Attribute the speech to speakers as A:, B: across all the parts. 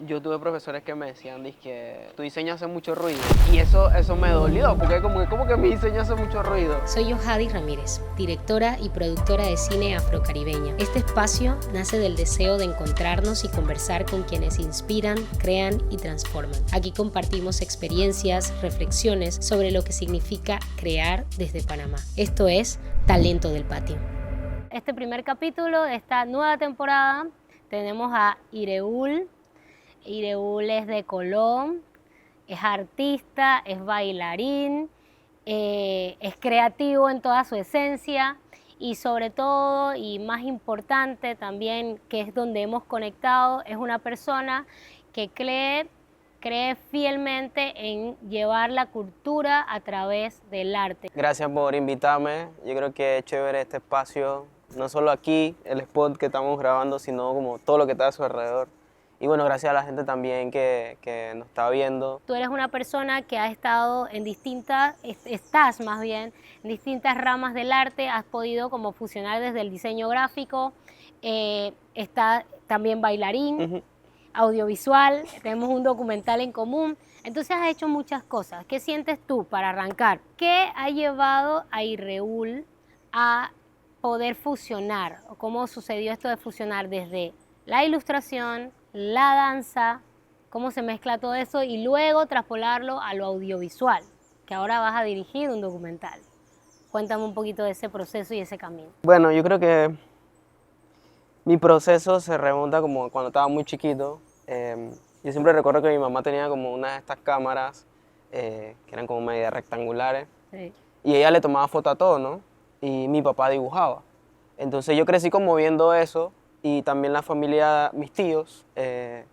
A: yo tuve profesores que me decían, que tu diseño hace mucho ruido. Y eso me dolió, porque como que mi diseño hace mucho ruido.
B: Soy Yohadi Ramírez, directora y productora de cine afrocaribeña. Este espacio nace del deseo de encontrarnos y conversar con quienes inspiran, crean y transforman. Aquí compartimos experiencias, reflexiones sobre lo que significa crear desde Panamá. Esto es Talento del Patio. Este primer capítulo de esta nueva temporada tenemos a Ireul. Ireul es de Colón, es artista, es bailarín, es creativo en toda su esencia y sobre todo, y más importante también, que es donde hemos conectado, es una persona que cree fielmente en llevar la cultura a través del arte.
A: Gracias por invitarme. Yo creo que es chévere este espacio, no solo aquí, el spot que estamos grabando, sino como todo lo que está a su alrededor. Y bueno, gracias a la gente también que nos está viendo.
B: Tú eres una persona que ha estado en estás más bien, en distintas ramas del arte, has podido como fusionar desde el diseño gráfico, está también bailarín, audiovisual, tenemos un documental en común, entonces has hecho muchas cosas. ¿Qué sientes tú para arrancar? ¿Qué ha llevado a Ireul a poder fusionar? ¿O cómo sucedió esto de fusionar desde la ilustración, la danza, cómo se mezcla todo eso y luego traspolarlo a lo audiovisual, que ahora vas a dirigir un documental? Cuéntame un poquito de ese proceso y ese camino.
A: Bueno, yo creo que mi proceso se remonta como cuando estaba muy chiquito. Yo siempre recuerdo que mi mamá tenía como una de estas cámaras que eran como medio rectangulares.
B: Sí.
A: Y ella le tomaba foto a todo, ¿no? Y mi papá dibujaba. Entonces yo crecí como viendo eso y también la familia, mis tíos, que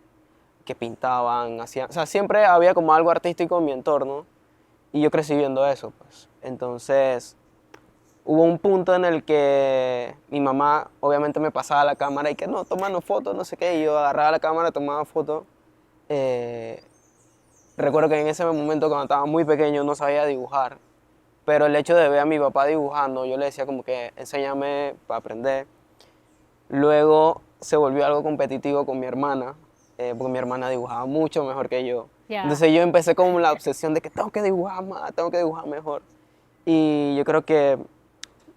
A: pintaban, hacían, o sea, siempre había como algo artístico en mi entorno y yo crecí viendo eso, pues. Entonces hubo un punto en el que mi mamá obviamente me pasaba la cámara y que no, tomanos fotos, no sé qué, y yo agarraba la cámara, tomaba fotos. Eh, Recuerdo que en ese momento cuando estaba muy pequeño no sabía dibujar, pero el hecho de ver a mi papá dibujando, yo le decía como que enséñame para aprender. Luego se volvió algo competitivo con mi hermana, porque mi hermana dibujaba mucho mejor que yo.
B: Ya.
A: Entonces yo empecé como la obsesión de que tengo que dibujar más, tengo que dibujar mejor. Y yo creo que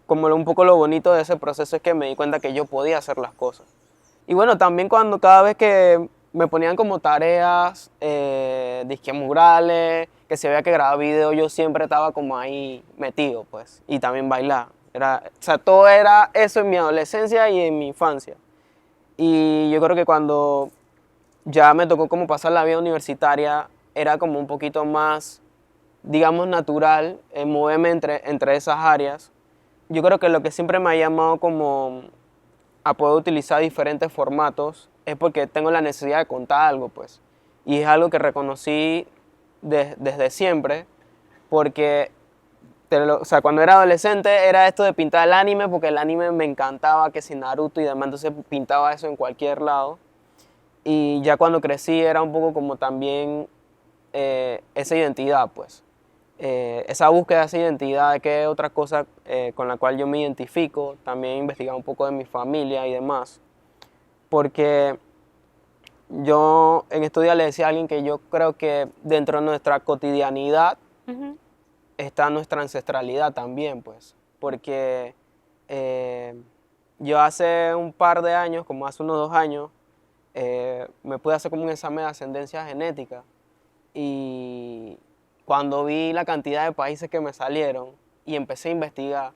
A: como un poco lo bonito de ese proceso es que me di cuenta que yo podía hacer las cosas. Y bueno, también cuando cada vez que me ponían como tareas, disque murales, que se veía que grababa video, yo siempre estaba como ahí metido, pues. Y también bailar. O sea, todo era eso en mi adolescencia y en mi infancia. Y yo creo que cuando ya me tocó como pasar la vida universitaria, era como un poquito más, digamos, natural moverme entre esas áreas. Yo creo que lo que siempre me ha llamado como a poder utilizar diferentes formatos es porque tengo la necesidad de contar algo, pues. Y es algo que reconocí desde siempre, porque o sea, cuando era adolescente era esto de pintar el anime, porque el anime me encantaba, que si Naruto y demás, entonces pintaba eso en cualquier lado. Y ya cuando crecí era un poco como también esa identidad, pues. Esa búsqueda de esa identidad, de qué otra cosa con la cual yo me identifico, también investigar un poco de mi familia y demás. Porque yo en estos días le decía a alguien que yo creo que dentro de nuestra cotidianidad está nuestra ancestralidad también, pues. Porque yo hace un par de años, como hace unos 2 años, me pude hacer como un examen de ascendencia genética. Y cuando vi la cantidad de países que me salieron y empecé a investigar,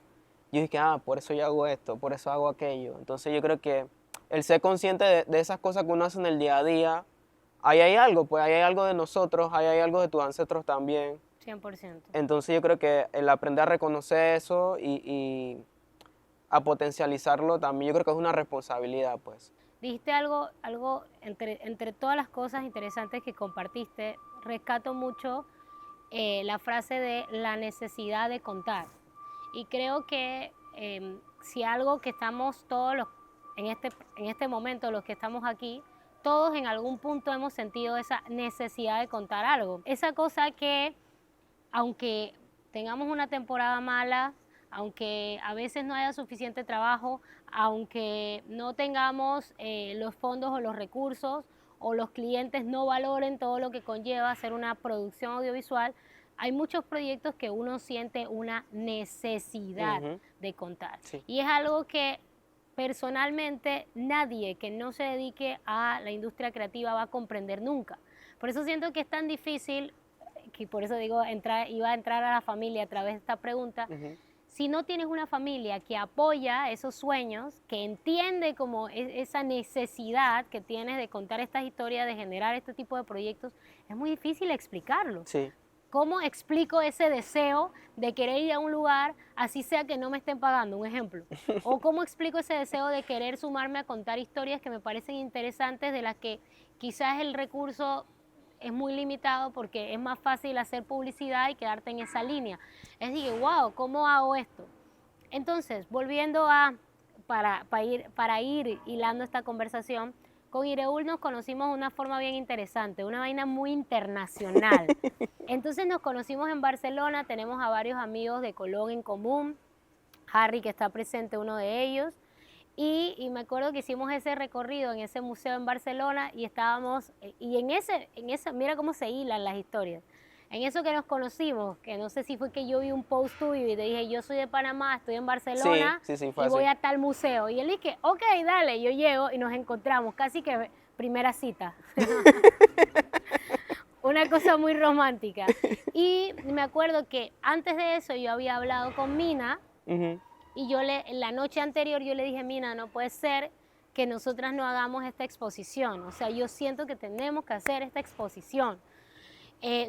A: yo dije, por eso yo hago esto, por eso hago aquello. Entonces yo creo que el ser consciente de esas cosas que uno hace en el día a día, ahí hay algo, pues ahí hay algo de nosotros, ahí hay algo de tus ancestros también.
B: 100%.
A: Entonces yo creo que el aprender a reconocer eso y a potencializarlo también, yo creo que es una responsabilidad, pues.
B: Dijiste algo entre todas las cosas interesantes que compartiste, rescato mucho la frase de la necesidad de contar. Y creo que si algo que estamos en este momento, los que estamos aquí, todos en algún punto hemos sentido esa necesidad de contar algo. Esa cosa que, aunque tengamos una temporada mala, aunque a veces no haya suficiente trabajo, aunque no tengamos los fondos o los recursos,
C: o los clientes no valoren todo lo que conlleva hacer una producción audiovisual, hay muchos proyectos que uno siente una necesidad de contar.
A: Sí.
C: Y es algo que personalmente nadie que no se dedique a la industria creativa va a comprender nunca. Por eso siento que es tan difícil, que por eso digo, iba a entrar a la familia a través de esta pregunta. Si no tienes una familia que apoya esos sueños, que entiende como esa necesidad que tienes de contar estas historias, de generar este tipo de proyectos, es muy difícil explicarlo.
A: Sí.
C: ¿Cómo explico ese deseo de querer ir a un lugar, así sea que no me estén pagando? Un ejemplo. O cómo explico ese deseo de querer sumarme a contar historias que me parecen interesantes, de las que quizás el recurso es muy limitado porque es más fácil hacer publicidad y quedarte en esa línea. Es decir, wow, ¿cómo hago esto? Entonces, volviendo para ir hilando esta conversación, con Ireul nos conocimos de una forma bien interesante, una vaina muy internacional. Entonces nos conocimos en Barcelona, tenemos a varios amigos de Colón en común, Harry, que está presente, uno de ellos, y me acuerdo que hicimos ese recorrido en ese museo en Barcelona y estábamos, y en ese, mira cómo se hilan las historias. En eso que nos conocimos, que no sé si fue que yo vi un post tuyo y te dije, yo soy de Panamá, estoy en Barcelona
A: sí,
C: y voy a tal museo. Y él dije, ok, dale, yo llego y nos encontramos, casi que primera cita. Una cosa muy romántica. Y me acuerdo que antes de eso yo había hablado con Mina y la noche anterior yo le dije, Mina, no puede ser que nosotras no hagamos esta exposición. O sea, yo siento que tenemos que hacer esta exposición.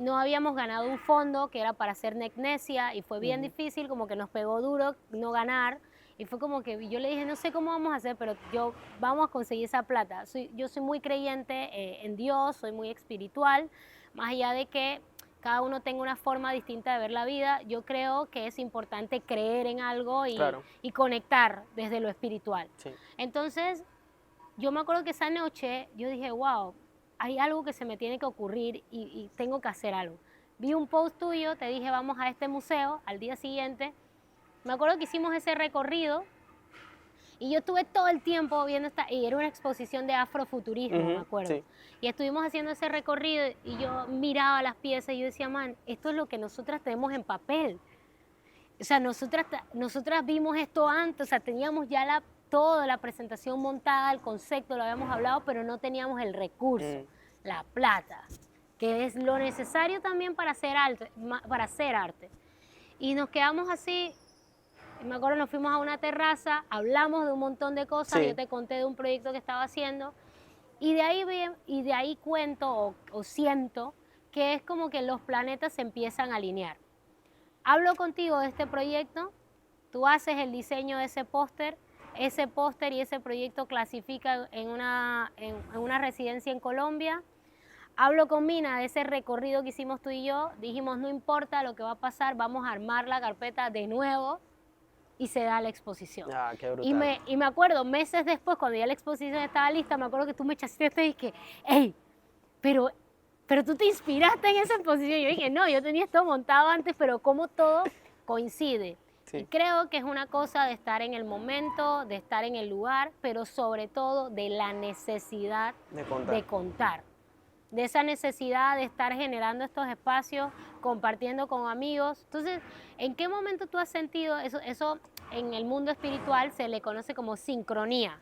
C: No habíamos ganado un fondo que era para hacer Necnesia y fue bien difícil, como que nos pegó duro no ganar. Y fue como que yo le dije, no sé cómo vamos a hacer, pero vamos a conseguir esa plata. Yo soy muy creyente en Dios, soy muy espiritual, más allá de que cada uno tenga una forma distinta de ver la vida, yo creo que es importante creer en algo y conectar desde lo espiritual.
A: Sí.
C: Entonces, yo me acuerdo que esa noche yo dije, wow, hay algo que se me tiene que ocurrir y tengo que hacer algo. Vi un post tuyo, te dije, vamos a este museo. Al día siguiente, me acuerdo que hicimos ese recorrido y yo estuve todo el tiempo viendo y era una exposición de afrofuturismo, me acuerdo.
A: Sí.
C: Y estuvimos haciendo ese recorrido y yo miraba las piezas y yo decía, man, esto es lo que nosotras tenemos en papel. O sea, nosotras vimos esto antes, o sea, teníamos ya toda la presentación montada, el concepto, lo habíamos hablado, pero no teníamos el recurso, la plata, que es lo necesario también para hacer arte. Y nos quedamos así, me acuerdo, nos fuimos a una terraza, hablamos de un montón de cosas, yo te conté de un proyecto que estaba haciendo, y de ahí cuento o siento que es como que los planetas se empiezan a alinear. Hablo contigo de este proyecto, tú haces el diseño de ese póster y ese proyecto clasifica en una residencia en Colombia. Hablo con Mina de ese recorrido que hicimos tú y yo, dijimos no importa lo que va a pasar, vamos a armar la carpeta de nuevo y se da la exposición.
A: Ah, qué brutal.
C: Y me acuerdo, meses después, cuando ya la exposición estaba lista, me acuerdo que tú me chasteaste y dije, hey, pero tú te inspiraste en esa exposición. Yo dije, no, yo tenía esto montado antes, pero como todo coincide. Sí. Y creo que es una cosa de estar en el momento, de estar en el lugar, pero sobre todo de la necesidad de contar. De esa necesidad de estar generando estos espacios, compartiendo con amigos. Entonces, ¿en qué momento tú has sentido eso? Eso en el mundo espiritual se le conoce como sincronía.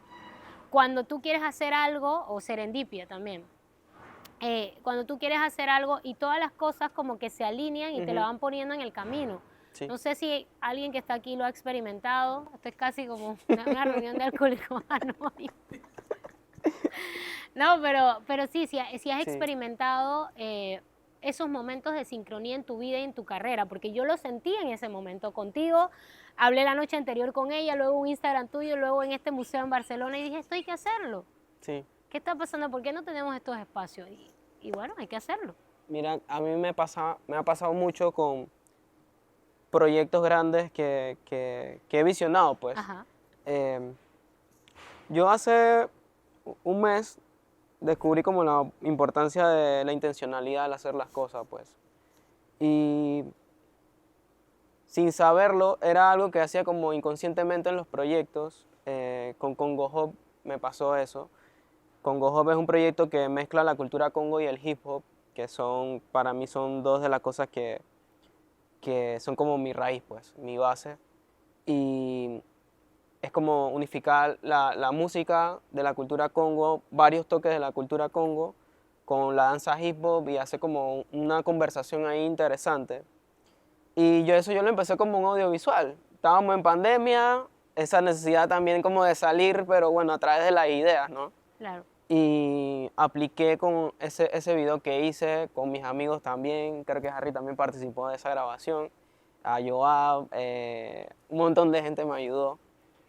C: Cuando tú quieres hacer algo, o serendipia también, cuando tú quieres hacer algo y todas las cosas como que se alinean y te lo van poniendo en el camino. Sí. No sé si alguien que está aquí lo ha experimentado. Esto es casi como una reunión de alcohólicos anónimos. No, pero sí, si has experimentado esos momentos de sincronía en tu vida y en tu carrera, porque yo lo sentí en ese momento contigo. Hablé la noche anterior con ella, luego un Instagram tuyo, luego en este museo en Barcelona y dije, esto hay que hacerlo. Sí. ¿Qué está pasando? ¿Por qué no tenemos estos espacios? Y bueno, hay que hacerlo.
A: Mira, a mí me ha pasado mucho con proyectos grandes que he visionado, pues. Ajá. Yo hace un mes descubrí como la importancia de la intencionalidad al hacer las cosas, pues. Y sin saberlo, era algo que hacía como inconscientemente en los proyectos. Con Congo Hub me pasó eso. Congo Hop es un proyecto que mezcla la cultura congo y el hip hop, que son, para mí son dos de las cosas que son como mi raíz, pues, mi base. Y es como unificar la música de la cultura congo, varios toques de la cultura congo, con la danza hip hop y hace como una conversación ahí interesante. Y yo lo empecé como un audiovisual. Estábamos en pandemia, esa necesidad también como de salir, pero bueno, a través de las ideas, ¿no?
C: Claro.
A: Y apliqué con ese video que hice con mis amigos también, creo que Harry también participó de esa grabación, a Joab, un montón de gente me ayudó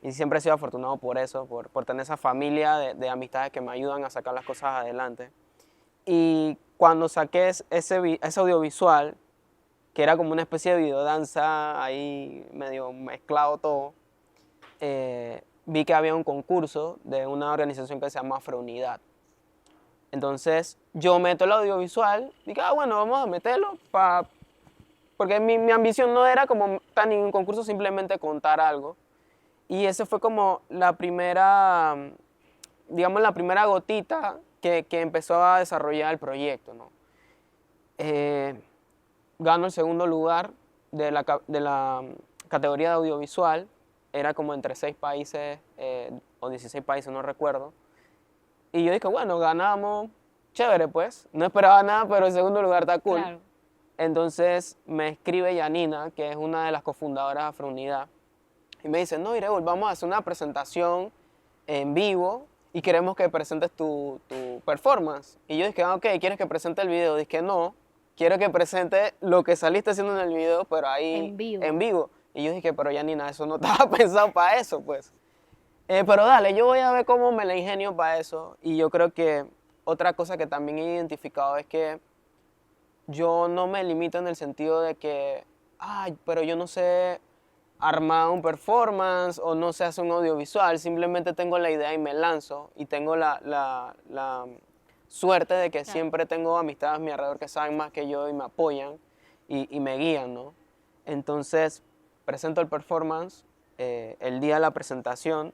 A: y siempre he sido afortunado por eso, por tener esa familia de amistades que me ayudan a sacar las cosas adelante. Y cuando saqué ese audiovisual, que era como una especie de videodanza ahí medio mezclado todo, vi que había un concurso de una organización que se llama Afrounidad. Entonces yo meto el audiovisual, dije, bueno, vamos a meterlo, porque mi ambición no era como estar en un concurso, simplemente contar algo. Y ese fue como la primera, digamos, la primera gotita que empezó a desarrollar el proyecto, ¿no? Gano el segundo lugar de la categoría de audiovisual. Era como entre 6 países o 16 países, no recuerdo. Y yo dije, bueno, ganamos, chévere pues. No esperaba nada, pero el segundo lugar está cool.
C: Claro.
A: Entonces me escribe Yanina, que es una de las cofundadoras de Afrounidad, y me dice, no, Ireul, vamos a hacer una presentación en vivo y queremos que presentes tu performance. Y yo dije, ok, ¿quieres que presente el video? Dije, no, quiero que presente lo que saliste haciendo en el video, pero ahí
C: En vivo.
A: Y yo dije, pero Yanina, eso no estaba pensado para eso, pues. Pero dale, yo voy a ver cómo me la ingenio para eso. Y yo creo que otra cosa que también he identificado es que yo no me limito en el sentido de que, ay, pero yo no sé armar un performance o no sé hacer un audiovisual, simplemente tengo la idea y me lanzo. Y tengo la suerte de que siempre tengo amistades a mi alrededor que saben más que yo y me apoyan y me guían, ¿no? Entonces, presento el performance, el día de la presentación,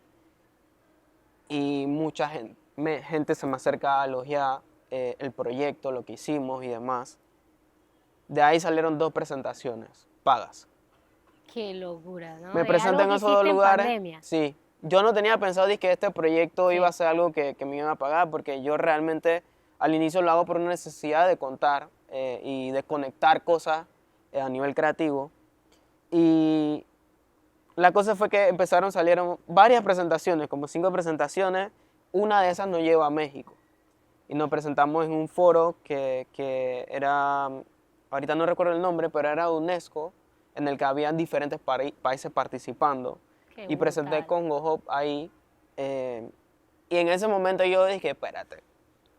A: y mucha gente se me acerca a elogiar el proyecto, lo que hicimos y demás. De ahí salieron 2 presentaciones pagas.
C: Qué locura, ¿no?
A: Me
C: De
A: presenté en
C: algo que
A: esos 2
C: hiciste en
A: lugares.
C: pandemia.
A: Sí, yo no tenía pensado que este proyecto
C: Sí.
A: iba a ser algo que me iba a pagar, porque yo realmente al inicio lo hago por una necesidad de contar y de conectar cosas a nivel creativo. Y la cosa fue que salieron varias presentaciones, como 5 presentaciones. Una de esas nos lleva a México. Y nos presentamos en un foro que era, ahorita no recuerdo el nombre, pero era UNESCO, en el que habían diferentes países participando.
C: Qué
A: Y presenté
C: brutal.
A: Congo Hop ahí. Y en ese momento yo dije, espérate,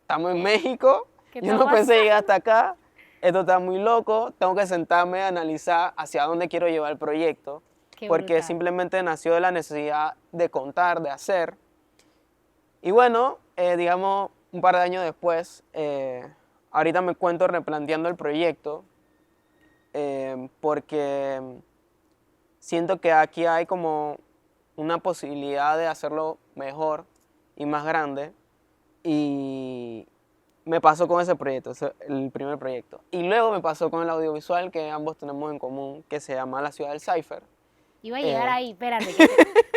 A: estamos en México,
C: ¿Qué
A: yo
C: está
A: no pensé llegar hasta acá, esto está muy loco, tengo que sentarme a analizar hacia dónde quiero llevar el proyecto,
C: Qué
A: porque
C: brutal.
A: simplemente nació de la necesidad de contar, de hacer. Y bueno, digamos, un par de años después, ahorita me encuentro replanteando el proyecto, porque siento que aquí hay como una posibilidad de hacerlo mejor y más grande. Y me pasó con ese proyecto, el primer proyecto. Y luego me pasó con el audiovisual que ambos tenemos en común, que se llama La Ciudad del Cypher.
C: Iba a llegar ahí, espérate, que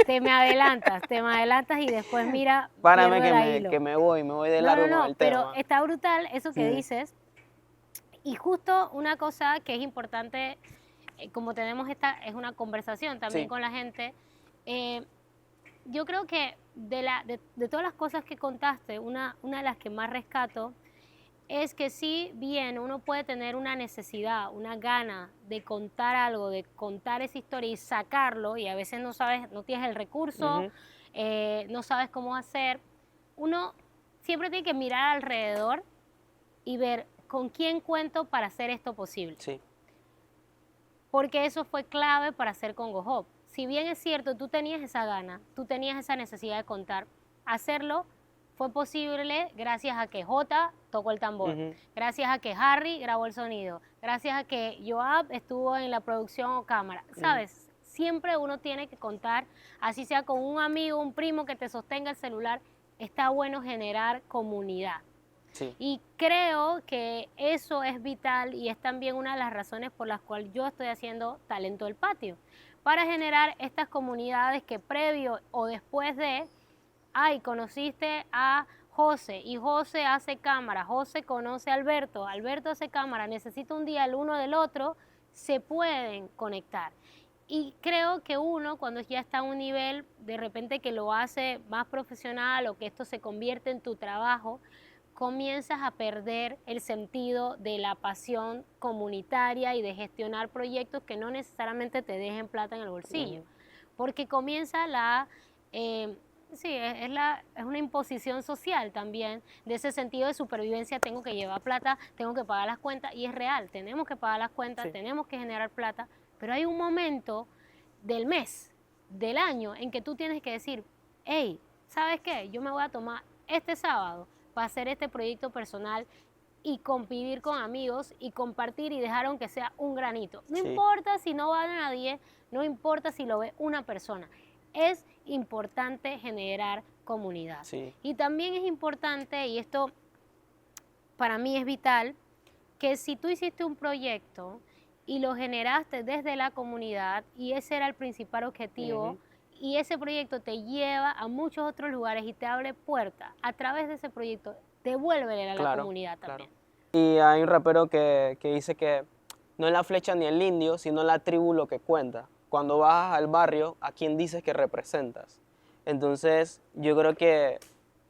C: te me adelantas y después mira,
A: Párame
C: pierdo el hilo.
A: que me voy de
C: No,
A: largo
C: no,
A: con
C: no,
A: el
C: pero
A: tema.
C: está brutal eso que
A: Sí.
C: dices. Y justo una cosa que es importante, como tenemos es una conversación también
A: Sí.
C: con la gente, yo creo que de todas las cosas que contaste, una de las que más rescato es que sí, bien, uno puede tener una necesidad, una gana de contar algo, de contar esa historia y sacarlo, y a veces no sabes, no tienes el recurso,
A: Ujú.
C: no sabes cómo hacer. Uno siempre tiene que mirar alrededor y ver con quién cuento para hacer esto posible.
A: Sí.
C: Porque eso fue clave para hacer Congo Hop. Si bien es cierto, tú tenías esa gana, tú tenías esa necesidad de contar, hacerlo fue posible gracias a que Jota tocó el tambor,
A: Ujú.
C: gracias a que Harry grabó el sonido, gracias a que Joab estuvo en la producción o cámara. ¿Sabes? Siempre uno tiene que contar, así sea con un amigo, un primo que te sostenga el celular, está bueno generar comunidad.
A: Sí.
C: Y creo que eso es vital y es también una de las razones por las cuales yo estoy haciendo Talento del Patio, para generar estas comunidades que previo o después de, ay, conociste a José y José hace cámara, José conoce a Alberto, Alberto hace cámara, necesita un día el uno del otro, se pueden conectar. Y creo que uno, cuando ya está a un nivel de repente que lo hace más profesional o que esto se convierte en tu trabajo, comienzas a perder el sentido de la pasión comunitaria y de gestionar proyectos que no necesariamente te dejen plata en el bolsillo. Porque comienza sí, es una imposición social también, de ese sentido de supervivencia, tengo que llevar plata, tengo que pagar las cuentas, y es real, tenemos que pagar las cuentas,
A: Sí.
C: tenemos que generar plata, pero hay un momento del mes, del año, en que tú tienes que decir, hey, ¿sabes qué? Yo me voy a tomar este sábado para hacer este proyecto personal y convivir con amigos y compartir y dejar aunque sea un granito. No
A: Sí.
C: importa si no va a nadie, no importa si lo ve una persona. Es importante generar comunidad.
A: Sí.
C: Y también es importante, y esto para mí es vital, que si tú hiciste un proyecto y lo generaste desde la comunidad y ese era el principal objetivo, y ese proyecto te lleva a muchos otros lugares y te abre puertas, a través de ese proyecto, devuélvele a la
A: Claro,
C: comunidad
A: claro.
C: también.
A: Y hay un rapero que dice que no es la flecha ni el indio, sino la tribu lo que cuenta. Cuando vas al barrio, ¿a quién dices que representas? Entonces, yo creo que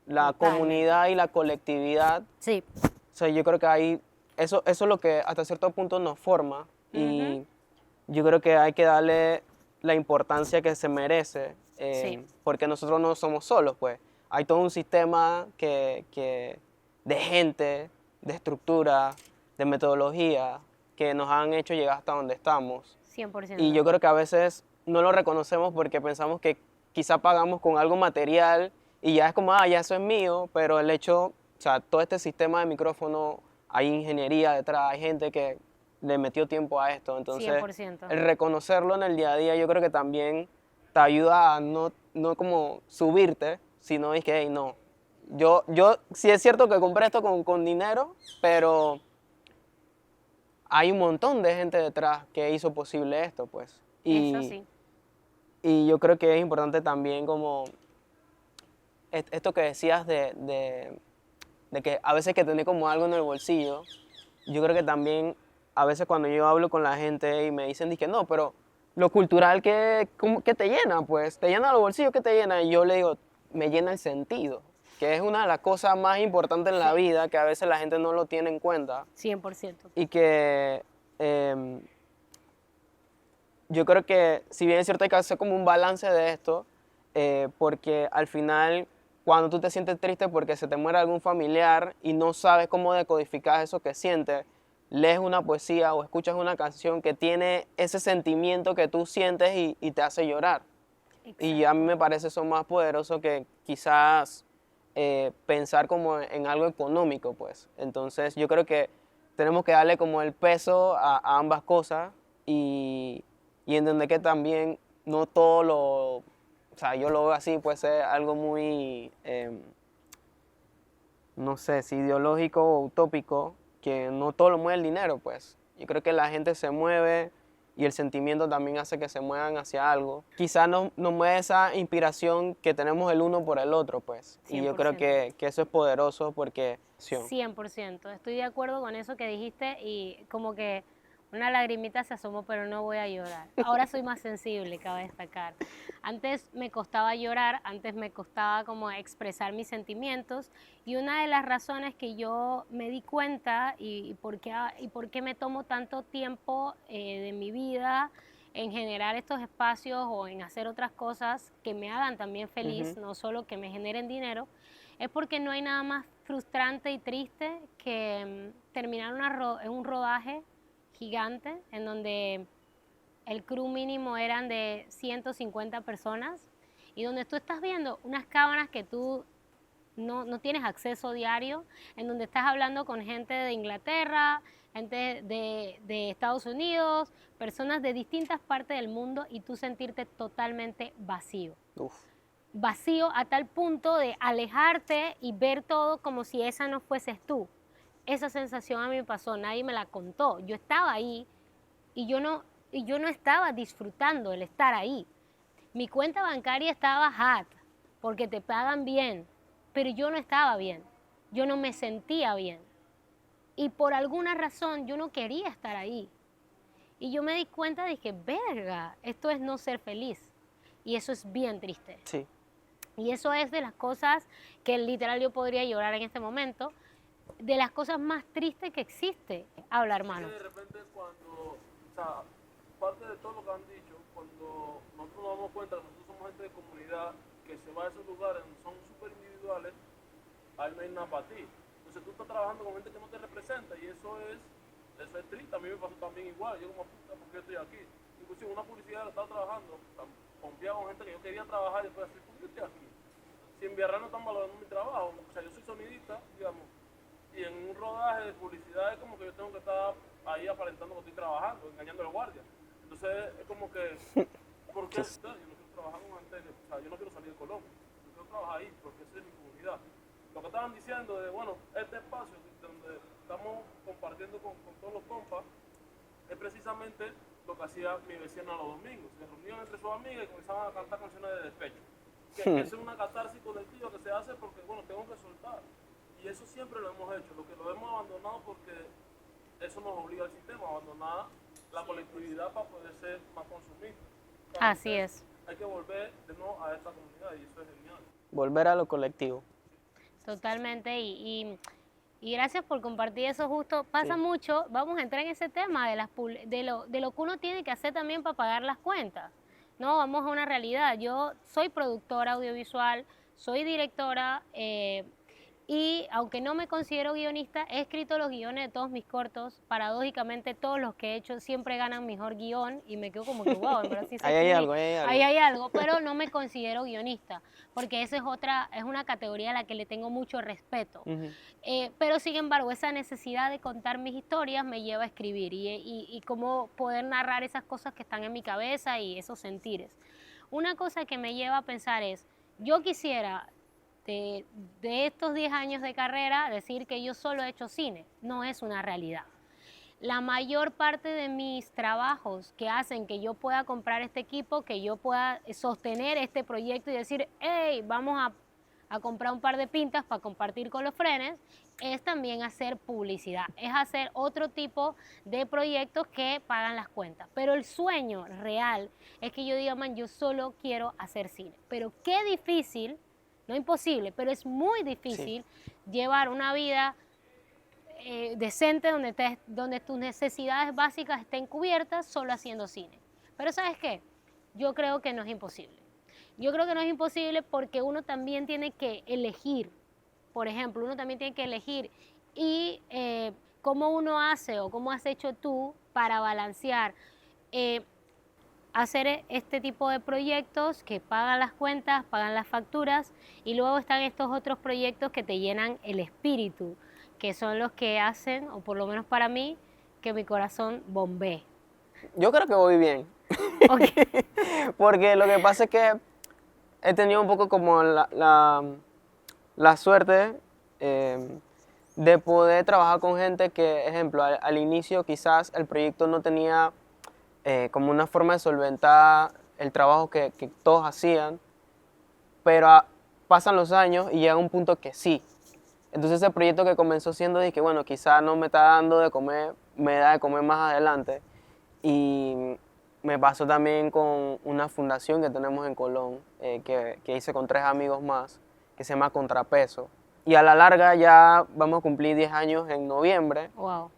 A: la
C: Totalmente.
A: comunidad y la colectividad,
C: Sí.
A: o sea, yo creo que eso es lo que hasta cierto punto nos forma y yo creo que hay que darle la importancia que se merece,
C: Sí.
A: porque nosotros no somos solos, pues. Hay todo un sistema de gente, de estructura, de metodología, que nos han hecho llegar hasta donde estamos.
C: 100%.
A: Y yo creo que a veces no lo reconocemos porque pensamos que quizá pagamos con algo material y ya es como, ya eso es mío, pero el hecho, o sea, todo este sistema de micrófono, hay ingeniería detrás, hay gente que le metió tiempo a esto. Entonces,
C: 100%.
A: el reconocerlo en el día a día, yo creo que también te ayuda a no como subirte, sino es que, hey, no. Yo sí es cierto que compré esto con dinero, pero hay un montón de gente detrás que hizo posible esto, pues.
C: Eso sí.
A: Y yo creo que es importante también como esto que decías de que a veces hay que tener como algo en el bolsillo. Yo creo que también a veces cuando yo hablo con la gente y me dicen, dije, no, pero lo cultural que te llena, pues, te llena los bolsillos, ¿qué te llena? Y yo le digo, me llena el sentido, que es una de las cosas más importantes en la vida, que a veces la gente no lo tiene en cuenta.
C: 100%.
A: Y que yo creo que, si bien es cierto, hay que hacer como un balance de esto, porque al final, cuando tú te sientes triste porque se te muere algún familiar y no sabes cómo decodificar eso que sientes, lees una poesía o escuchas una canción que tiene ese sentimiento que tú sientes y te hace llorar. Y a mí me parece eso más poderoso que quizás pensar como en algo económico, pues. Entonces yo creo que tenemos que darle como el peso a ambas cosas y entender que también no todo o sea, yo lo veo así, puede ser algo muy, no sé, si ideológico o utópico, que no todo lo mueve el dinero, pues. Yo creo que la gente se mueve y el sentimiento también hace que se muevan hacia algo. Quizás nos mueve esa inspiración que tenemos el uno por el otro, pues. Y yo creo
C: 100%.
A: que eso es poderoso porque...
C: 100%. Estoy de acuerdo con eso que dijiste y como que una lagrimita se asomó, pero no voy a llorar. Ahora soy más sensible, cabe destacar. Antes me costaba llorar, antes me costaba como expresar mis sentimientos y una de las razones que yo me di cuenta y por qué me tomo tanto tiempo de mi vida en generar estos espacios o en hacer otras cosas que me hagan también feliz, no solo que me generen dinero, es porque no hay nada más frustrante y triste que terminar en un rodaje gigante en donde el crew mínimo eran de 150 personas y donde tú estás viendo unas cámaras que tú no tienes acceso diario, en donde estás hablando con gente de Inglaterra, gente de Estados Unidos, personas de distintas partes del mundo y tú sentirte totalmente vacío.
A: Uf.
C: vacío a tal punto de alejarte y ver todo como si esa no fueses tú. Esa sensación a mí me pasó, nadie me la contó. Yo estaba ahí y yo no estaba disfrutando el estar ahí. Mi cuenta bancaria estaba hot porque te pagan bien, pero yo no estaba bien. Yo no me sentía bien. Y por alguna razón yo no quería estar ahí. Y yo me di cuenta, dije, verga, esto es no ser feliz. Y eso es bien triste.
A: Sí.
C: Y eso es de las cosas que literal yo podría llorar en este momento, de las cosas más tristes que existe. Habla, hermano.
D: De repente cuando, o sea, parte de todo lo que han dicho, cuando nosotros nos damos cuenta que nosotros somos gente de comunidad que se va a esos lugares donde son súper individuales, ahí no hay nada para ti. Entonces tú estás trabajando con gente que no te representa y eso es triste. A mí me pasó también igual. Yo como puta, ¿por qué estoy aquí? Inclusive una publicidad que estaba trabajando, confiaba con gente que yo quería trabajar y después decir, ¿por qué estoy aquí? Si en Villarreal no están valorando mi trabajo, o sea, yo soy sonidista, digamos, y en un rodaje de publicidad es como que yo tengo que estar ahí aparentando que estoy trabajando, engañando al guardia. Entonces es como que, ¿por qué? Yo no quiero trabajar con gente, o sea, yo no quiero salir de Colombia, yo quiero trabajar ahí porque esa es mi comunidad. Lo que estaban diciendo de, bueno, este espacio donde estamos compartiendo con todos los compas, es precisamente lo que hacía mi vecina los domingos. Se reunían entre sus amigas y comenzaban a cantar canciones de despecho. Que es una catarsis colectiva que se hace porque, bueno, tengo que soltar. Y eso siempre lo hemos hecho. Lo que lo hemos abandonado porque eso nos obliga al sistema a abandonar la colectividad para poder ser más consumistas.
C: Así es.
D: Hay que volver de nuevo a esta comunidad y eso es genial.
A: Volver a lo colectivo.
C: Totalmente. Y gracias por compartir eso justo. Pasa
A: Sí.
C: mucho, vamos a entrar en ese tema de lo que uno tiene que hacer también para pagar las cuentas. No, vamos a una realidad. Yo soy productora audiovisual, soy directora y aunque no me considero guionista, he escrito los guiones de todos mis cortos. Paradójicamente, todos los que he hecho siempre ganan mejor guión y me quedo como que, wow, en verdad sí se
A: Ahí hay
C: escribe.
A: algo, ahí hay algo.
C: Ahí hay algo, pero no me considero guionista, porque esa es una categoría a la que le tengo mucho respeto.
A: Ujú.
C: Pero sin embargo, esa necesidad de contar mis historias me lleva a escribir y cómo poder narrar esas cosas que están en mi cabeza y esos sentires. Una cosa que me lleva a pensar es, yo quisiera de estos 10 años de carrera decir que yo solo he hecho cine. No es una realidad. La mayor parte de mis trabajos que hacen que yo pueda comprar este equipo, que yo pueda sostener este proyecto y decir, hey, vamos a comprar un par de pintas para compartir con los frenes, es también hacer publicidad, es hacer otro tipo de proyectos que pagan las cuentas. Pero el sueño real es que yo diga, man, yo solo quiero hacer cine. Pero qué difícil, no imposible, pero es muy difícil llevar una vida decente donde tus necesidades básicas estén cubiertas solo haciendo cine. Pero ¿sabes qué? Yo creo que no es imposible. Yo creo que no es imposible porque uno también tiene que elegir. Por ejemplo, uno también tiene que elegir y cómo uno hace o cómo has hecho tú para balancear hacer este tipo de proyectos que pagan las cuentas, pagan las facturas y luego están estos otros proyectos que te llenan el espíritu, que son los que hacen, o por lo menos para mí, que mi corazón bombee.
A: Yo creo que voy bien.
C: Okay.
A: Porque lo que pasa es que he tenido un poco como la suerte de poder trabajar con gente que, ejemplo, al inicio quizás el proyecto no tenía como una forma de solventar el trabajo que todos hacían, pero pasan los años y llega un punto que sí. Entonces ese proyecto que comenzó siendo de que, bueno, quizás no me está dando de comer, me da de comer más adelante. Y me pasó también con una fundación que tenemos en Colón, que hice con 3 amigos más, que se llama Contrapeso. Y a la larga ya vamos a cumplir 10 años en noviembre.
C: Wow.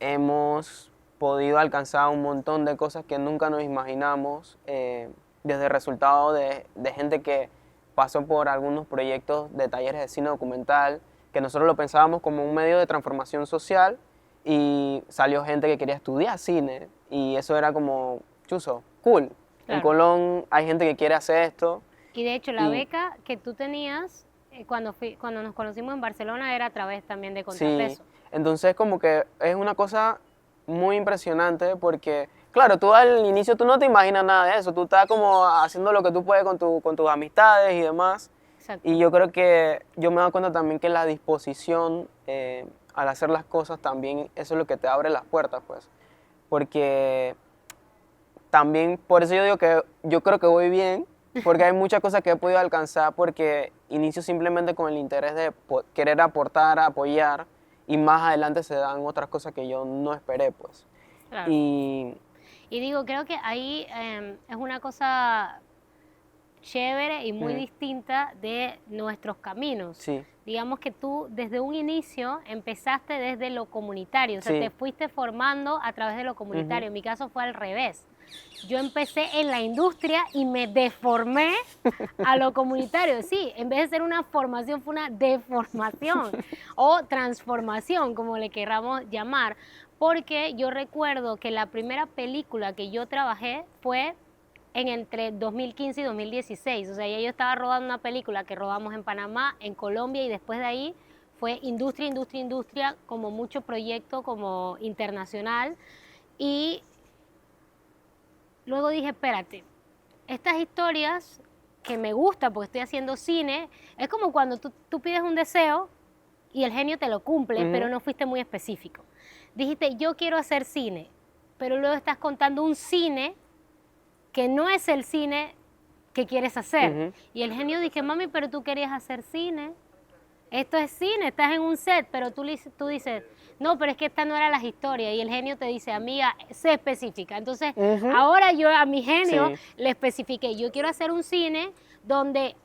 A: Hemos podido alcanzar un montón de cosas que nunca nos imaginamos, desde el resultado de gente que pasó por algunos proyectos de talleres de cine documental, que nosotros lo pensábamos como un medio de transformación social y salió gente que quería estudiar cine y eso era como, chuzo, cool.
C: Claro.
A: En Colón hay gente que quiere hacer esto.
C: Y de hecho la
A: Y-
C: beca que tú tenías cuando nos conocimos en Barcelona era a través también de Contrapeso.
A: Sí, entonces como que es una cosa muy impresionante porque Claro, tú al inicio tú no te imaginas nada de eso, tú estás como haciendo lo que tú puedes con tus amistades y demás.
C: Exacto.
A: Y yo creo que yo me doy cuenta también que la disposición al hacer las cosas también eso es lo que te abre las puertas, pues. Porque también, por eso yo digo que yo creo que voy bien, porque hay muchas cosas que he podido alcanzar porque inicio simplemente con el interés de querer aportar, apoyar y más adelante se dan otras cosas que yo no esperé, pues.
C: Claro.
A: Y
C: Y digo, creo que ahí es una cosa chévere y muy distinta de nuestros caminos.
A: sí,
C: Digamos que tú desde un inicio empezaste desde lo comunitario, o sea,
A: Sí.
C: te fuiste formando a través de lo comunitario. En mi caso fue al revés. Yo empecé en la industria y me deformé a lo comunitario. Sí, en vez de ser una formación, fue una deformación o transformación, como le queramos llamar. Porque yo recuerdo que la primera película que yo trabajé fue entre 2015 y 2016. O sea, ya yo estaba rodando una película que rodamos en Panamá, en Colombia, y después de ahí fue industria, industria, industria, como mucho proyecto como internacional. Y luego dije, espérate, estas historias que me gusta porque estoy haciendo cine, es como cuando tú pides un deseo y el genio te lo cumple, pero no fuiste muy específico. Dijiste, yo quiero hacer cine, pero luego estás contando un cine que no es el cine que quieres hacer. Y el genio dije, mami, pero tú querías hacer cine. Esto es cine, estás en un set, pero tú dices, no, pero es que esta no era la historia. Y el genio te dice, amiga, sé específica. Entonces, ahora yo a mi genio
A: Sí.
C: le especifiqué, yo quiero hacer un cine donde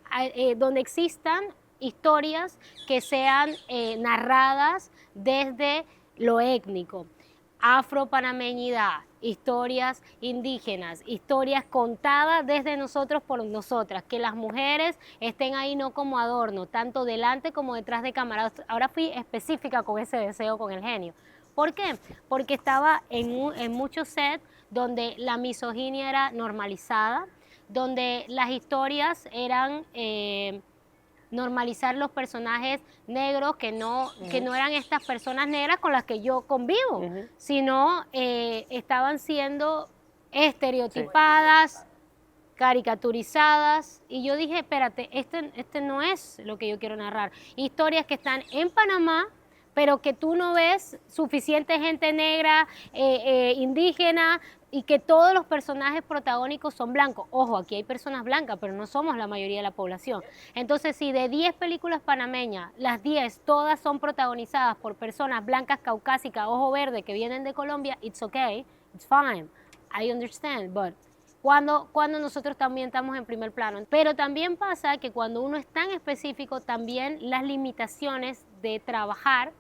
C: existan historias que sean narradas desde lo étnico, afropanameñidad, historias indígenas, historias contadas desde nosotros por nosotras, que las mujeres estén ahí no como adorno, tanto delante como detrás de cámara. Ahora fui específica con ese deseo con el genio. ¿Por qué? Porque estaba en muchos sets donde la misoginia era normalizada, donde las historias eran normalizar los personajes negros que no eran estas personas negras con las que yo convivo, sino estaban siendo estereotipadas, caricaturizadas, y yo dije, espérate, este no es lo que yo quiero narrar. Historias que están en Panamá, pero que tú no ves suficiente gente negra, indígena, y que todos los personajes protagónicos son blancos. Ojo, aquí hay personas blancas, pero no somos la mayoría de la población. Entonces, si de 10 películas panameñas, las 10 todas son protagonizadas por personas blancas, caucásicas, ojo verde, que vienen de Colombia, it's okay, it's fine, I understand, but cuando nosotros también estamos en primer plano. Pero también pasa que cuando uno es tan específico, también las limitaciones de trabajar,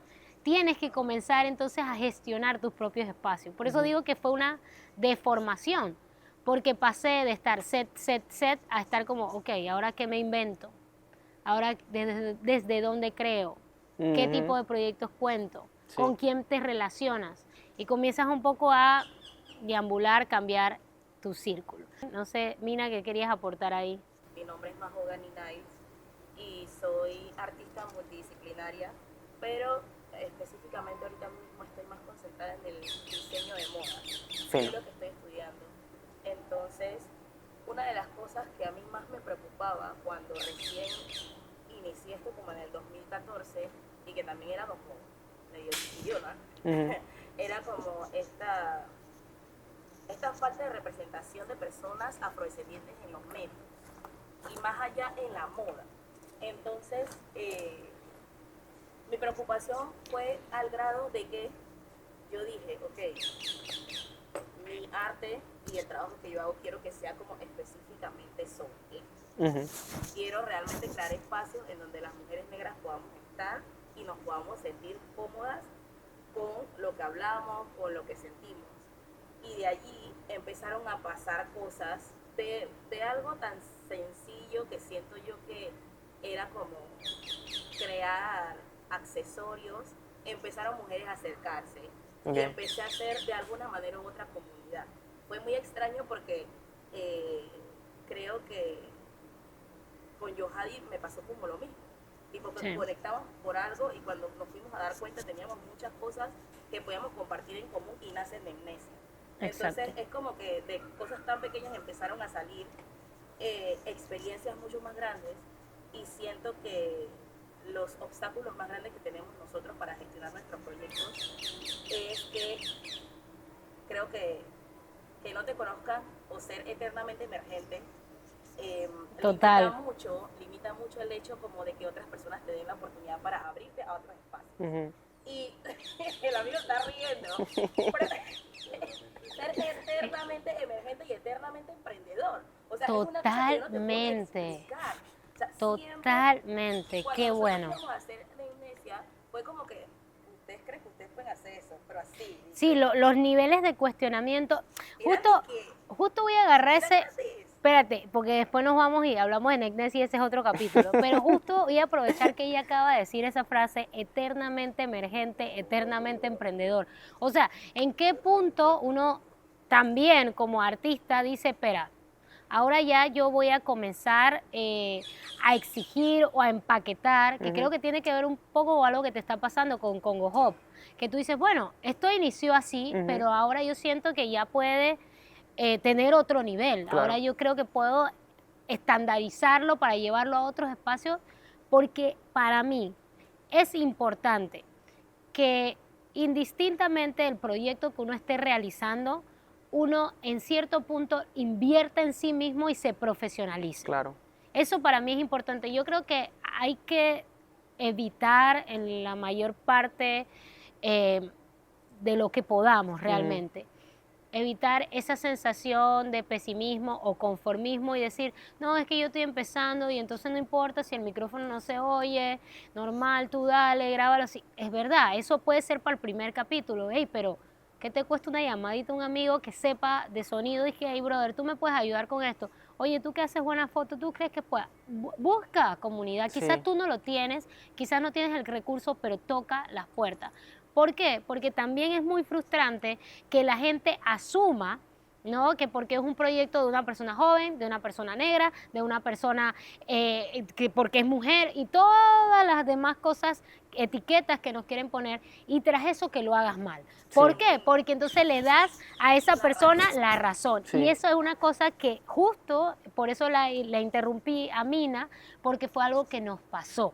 C: tienes que comenzar entonces a gestionar tus propios espacios. Por eso digo que fue una deformación, porque pasé de estar set, a estar como, ok, ¿ahora qué me invento? Ahora, ¿desde dónde creo? ¿Qué tipo de proyectos cuento?
A: Sí.
C: ¿Con quién te relacionas? Y comienzas un poco a deambular, cambiar tu círculo. No sé, Mina, ¿qué querías aportar ahí?
E: Mi nombre es Mahogany Niles y soy artista multidisciplinaria, pero específicamente ahorita mismo estoy más concentrada en el diseño de moda, que es lo que estoy estudiando. Entonces, una de las cosas que a mí más me preocupaba cuando recién inicié esto como en el 2014 y que también era como medio chiquillona, era como esta falta de representación de personas afrodescendientes en los medios y más allá en la moda. Entonces, mi preocupación fue al grado de que yo dije, ok, mi arte y el trabajo que yo hago quiero que sea como específicamente sobre esto. Quiero realmente crear espacios en donde las mujeres negras podamos estar y nos podamos sentir cómodas con lo que hablamos, con lo que sentimos. Y de allí empezaron a pasar cosas de algo tan sencillo que siento yo que era como crear accesorios, empezaron mujeres a acercarse y empecé a hacer de alguna manera u otra comunidad. Fue muy extraño porque creo que con Yohadi me pasó como lo mismo, tipo que conectábamos por algo y cuando nos fuimos a dar cuenta teníamos muchas cosas que podíamos compartir en común y nace Nemnesia.
C: Exacto.
E: Entonces es como que de cosas tan pequeñas empezaron a salir experiencias mucho más grandes y siento que los obstáculos más grandes que tenemos nosotros para gestionar nuestros proyectos es que creo que no te conozcan o ser eternamente emergente
C: Total.
E: limita mucho el hecho como de que otras personas te den la oportunidad para abrirte a otros espacios.
A: Ujú.
E: Y el amigo está riendo. Pero ser eternamente emergente y eternamente emprendedor. O sea, es una cosa que yo no te puedo
C: Totalmente.
E: explicar. O sea,
C: Totalmente.
E: cuando
C: Qué
E: nosotros
C: bueno.
E: íbamos a hacer la Iglesia, fue como que ustedes creen que ustedes pueden hacer eso, pero así.
C: Sí, los niveles de cuestionamiento.
E: Era
C: Justo voy a agarrar
E: era
C: ese.
E: así.
C: Espérate, porque después nos vamos y hablamos de Neckness y ese es otro capítulo. Pero justo voy a aprovechar que ella acaba de decir esa frase, eternamente emergente, eternamente emprendedor. O sea, ¿en qué punto uno también como artista dice, espera, ahora ya yo voy a comenzar a exigir o a empaquetar, que creo que tiene que ver un poco con algo que te está pasando con Congo Hop, que tú dices, bueno, esto inició así, pero ahora yo siento que ya puede tener otro nivel.
A: Claro.
C: Ahora yo creo que puedo estandarizarlo para llevarlo a otros espacios, porque para mí es importante que indistintamente del proyecto que uno esté realizando, uno en cierto punto invierta en sí mismo y se profesionalice.
A: Claro.
C: Eso para mí es importante. Yo creo que hay que evitar en la mayor parte de lo que podamos realmente. Evitar esa sensación de pesimismo o conformismo y decir, no, es que yo estoy empezando y entonces no importa si el micrófono no se oye, normal, tú dale, grábalo así. Es verdad, eso puede ser para el primer capítulo, hey, pero ¿qué te cuesta una llamadita a un amigo que sepa de sonido y que, hey, brother, tú me puedes ayudar con esto? Oye, tú que haces buenas fotos, ¿tú crees que puedas? Busca comunidad, quizás
A: Sí.
C: tú no lo tienes, quizás no tienes el recurso, pero toca las puertas. ¿Por qué? Porque también es muy frustrante que la gente asuma, ¿no?, que porque es un proyecto de una persona joven, de una persona negra, de una persona que porque es mujer y todas las demás cosas, etiquetas que nos quieren poner, y tras eso que lo hagas mal. ¿Por
A: Sí.
C: qué? Porque entonces le das a esa persona la razón.
A: Sí.
C: Y eso es una cosa que justo, por eso la interrumpí a Mina, porque fue algo que nos pasó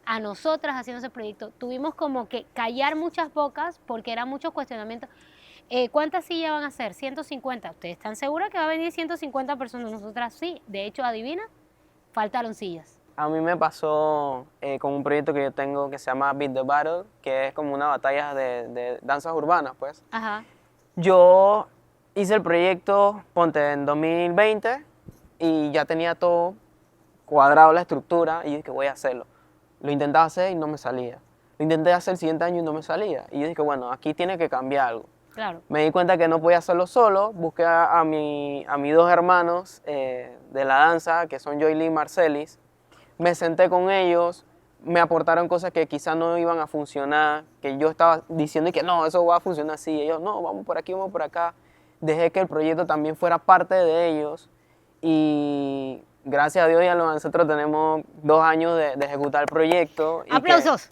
C: a nosotras haciendo ese proyecto. Tuvimos como que callar muchas bocas porque era mucho cuestionamiento. ¿Cuántas sillas van a ser? 150. ¿Ustedes están seguras que va a venir 150 personas? Nosotras sí. De hecho, adivina, faltaron sillas.
A: A mí me pasó con un proyecto que yo tengo que se llama Beat the Battle, que es como una batalla de danzas urbanas, pues.
C: Ajá.
A: Yo hice el proyecto, ponte, en 2020 y ya tenía todo cuadrado, la estructura, y yo dije, voy a hacerlo. Lo intentaba hacer y no me salía. Lo intenté hacer el siguiente año y no me salía. Y yo dije, bueno, aquí tiene que cambiar algo.
C: Claro.
A: Me di cuenta que no podía hacerlo solo, busqué a mis dos hermanos de la danza, que son Joyly y Marcelis. Me senté con ellos, me aportaron cosas que quizás no iban a funcionar, que yo estaba diciendo que no, eso va a funcionar así. Ellos, no, vamos por aquí, vamos por acá. Dejé que el proyecto también fuera parte de ellos y gracias a Dios ya nosotros tenemos 2 años de ejecutar el proyecto. Y
C: ¡Aplausos!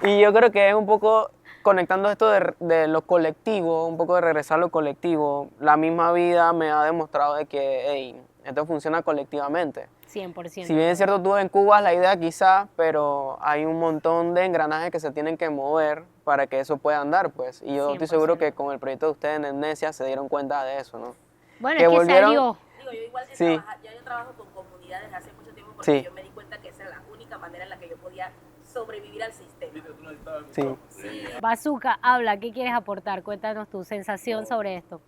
A: Y yo creo que es un poco conectando esto de lo colectivo, un poco de regresar a lo colectivo. La misma vida me ha demostrado de que hey, esto funciona colectivamente.
C: 100%.
A: Si bien es cierto, tú en Cuba es la idea quizás, pero hay un montón de engranajes que se tienen que mover para que eso pueda andar, pues. Y yo estoy seguro
C: 100%.
A: que con el proyecto de ustedes en Amnesia se dieron cuenta de eso, ¿no?
C: Bueno,
A: que
C: es que
A: volvieron-
C: salió.
E: Digo, yo igual
A: Sí.
E: ya yo trabajo con comunidades hace mucho tiempo porque
A: Sí.
E: yo me di cuenta que esa era la única manera en la que yo podía sobrevivir al sistema.
D: Viste, tú necesitabas el
A: Sí.
D: micrófono.
C: Bazooka, habla, ¿qué quieres aportar? Cuéntanos tu sensación sobre esto.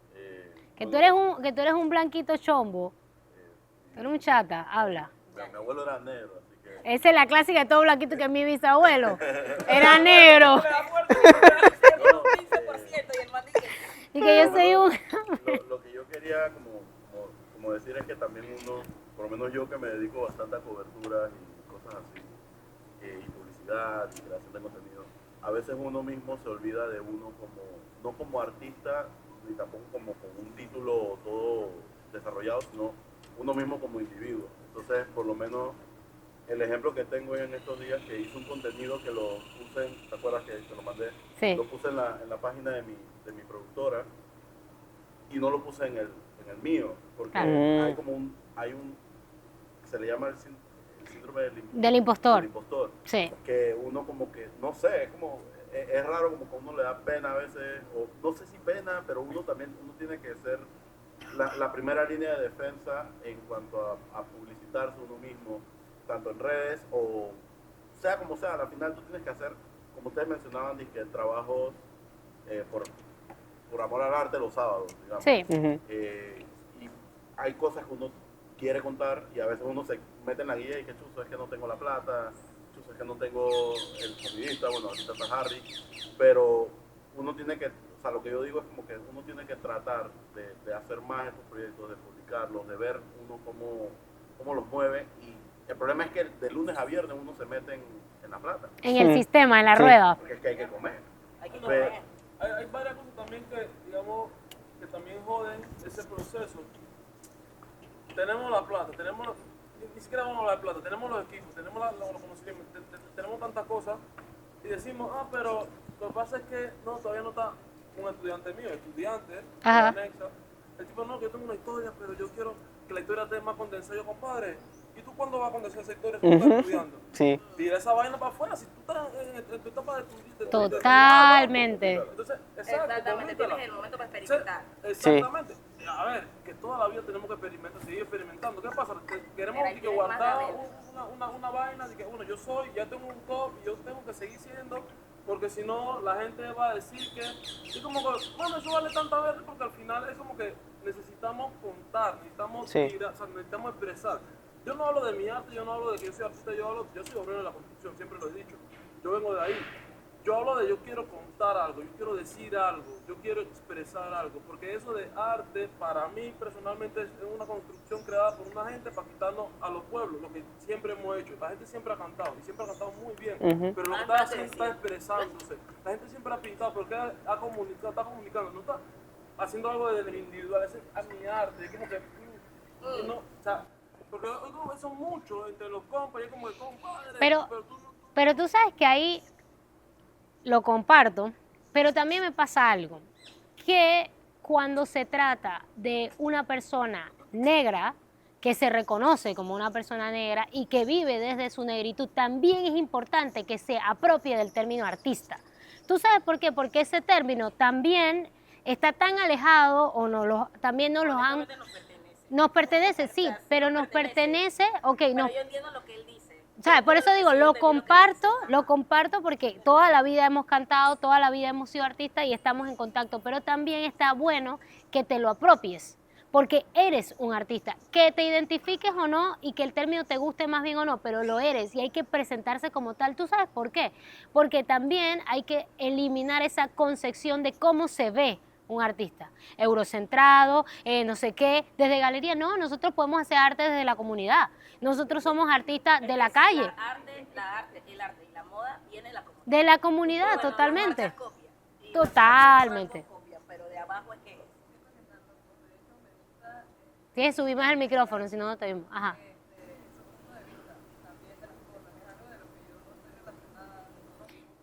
C: Que tú
D: Cuando-
C: eres un blanquito chombo. Tú eres un chata, habla.
D: Mi abuelo era negro, así que...
C: Esa es la clásica de todo blanquito, que es mi bisabuelo. Era negro.
E: Me da fuerte porque era un 15% y el man dice,
C: Y que yo soy un...
D: Lo que yo quería como decir es que también uno, por lo menos yo que me dedico bastante a coberturas y cosas así, y publicidad y creación de contenido, a veces uno mismo se olvida de uno no como artista, ni tampoco como con un título todo desarrollado, sino uno mismo como individuo. Entonces, por lo menos el ejemplo que tengo en estos días, que hice un contenido que lo puse, ¿te acuerdas que te lo mandé?
C: Sí.
D: Lo puse en la página de mi productora y no lo puse en el mío, porque
C: Claro.
D: hay un, se le llama el síndrome
C: Del impostor.
D: del impostor,
C: Sí.
D: que uno como que, no sé, es raro, como que a uno le da pena a veces, o no sé si pena, pero uno tiene que ser la primera línea de defensa en cuanto a publicitarse uno mismo, tanto en redes o sea como sea. Al final tú tienes que hacer, como ustedes mencionaban, que trabajos por amor al arte los sábados, digamos.
C: Sí.
D: Y hay cosas que uno quiere contar y a veces uno se mete en la guía y que chuzo es que no tengo la plata, chuzo es que no tengo el sonidista, bueno, ahorita está Harry, pero uno tiene que, o sea, lo que yo digo es como que uno tiene que tratar de hacer más estos proyectos, de publicarlos, de ver uno cómo los mueve, y el problema es que de lunes a viernes uno se mete en la plata,
C: En el sistema, en la rueda.
D: porque es que hay que comer.
E: Hay que
D: Pero-
E: comer.
D: hay varias cosas también que, digamos, que también joden ese proceso. Tenemos la plata, ni siquiera vamos a hablar de plata, tenemos los equipos, tenemos los conocimientos, tenemos tantas cosas y decimos, pero lo que pasa es que todavía no está un estudiante mío,
C: Ajá.
D: anexa. El tipo, no, que yo tengo una historia, pero yo quiero que la historia esté más condensada. Yo, compadre, ¿y tú cuándo vas a condensar esa historia si tú estás estudiando?
A: Sí.
D: Tira esa vaina para afuera, si tú estás en tu etapa de
C: Totalmente.
D: Entonces,
E: Exactamente,
D: coméntala.
E: tienes el momento para experimentar.
D: Exactamente. A ver, que toda la vida tenemos que experimentar, seguir experimentando. ¿Qué pasa? Queremos
E: Mira,
D: que
E: tienes
D: guardar
E: más de
D: una vaina de que, bueno, yo soy, ya tengo un top y yo tengo que seguir siendo, porque si no, la gente va a decir que, y como que, bueno, eso vale tanta verde, porque al final es como que necesitamos contar, necesitamos
A: Sí.
D: tirar, o sea, necesitamos expresar. Yo no hablo de mi arte, yo no hablo de que yo soy artista, yo soy obrero de la construcción, siempre lo he dicho. Yo vengo de ahí. Yo hablo de yo quiero contar algo, yo quiero decir algo, yo quiero expresar algo, porque eso de arte para mí personalmente es una construcción creada por una gente para quitarnos a los pueblos, lo que siempre hemos hecho. La gente siempre ha cantado y siempre ha cantado muy bien, pero lo que está haciendo está expresándose. La gente siempre ha pintado, porque ha comunicado, está comunicando, no está haciendo algo de lo individual, es a mi arte, es como que, no, o sea, porque hoy como que son muchos entre los compas, y es como que compadre,
C: Pero-
D: tú no...
C: Pero tú sabes que ahí lo comparto, pero también me pasa algo, que cuando se trata de una persona negra, que se reconoce como una persona negra y que vive desde su negritud, también es importante que se apropie del término artista. ¿Tú sabes por qué? Porque ese término también está tan alejado o también nos los han...
E: Honestamente nos pertenece.
C: Nos pertenece, sí,
E: O sea, sí
C: pero
E: nos
C: nos pertenece, ok,
E: Pero
C: no.
E: yo entiendo lo que él dice.
C: ¿Sabes? Por eso digo, lo
E: comparto.
C: comparto porque toda la vida hemos cantado, toda la vida hemos sido artistas y estamos en contacto, pero también está bueno que te lo apropies, porque eres un artista, que te identifiques o no y que el término te guste más bien o no, pero lo eres y hay que presentarse como tal. ¿Tú sabes por qué? Porque también hay que eliminar esa concepción de cómo se ve un artista, eurocentrado, no sé qué, desde galería. No, nosotros podemos hacer arte desde la comunidad. Nosotros somos artistas de la calle,
E: El arte y la moda viene de la comunidad.
C: de la comunidad,
E: Bueno, las
C: totalmente.
E: marcas copian, y
C: Totalmente.
E: los copian, pero de abajo es que es.
C: Tienes que subir más el micrófono, si no, no te vimos. Ajá.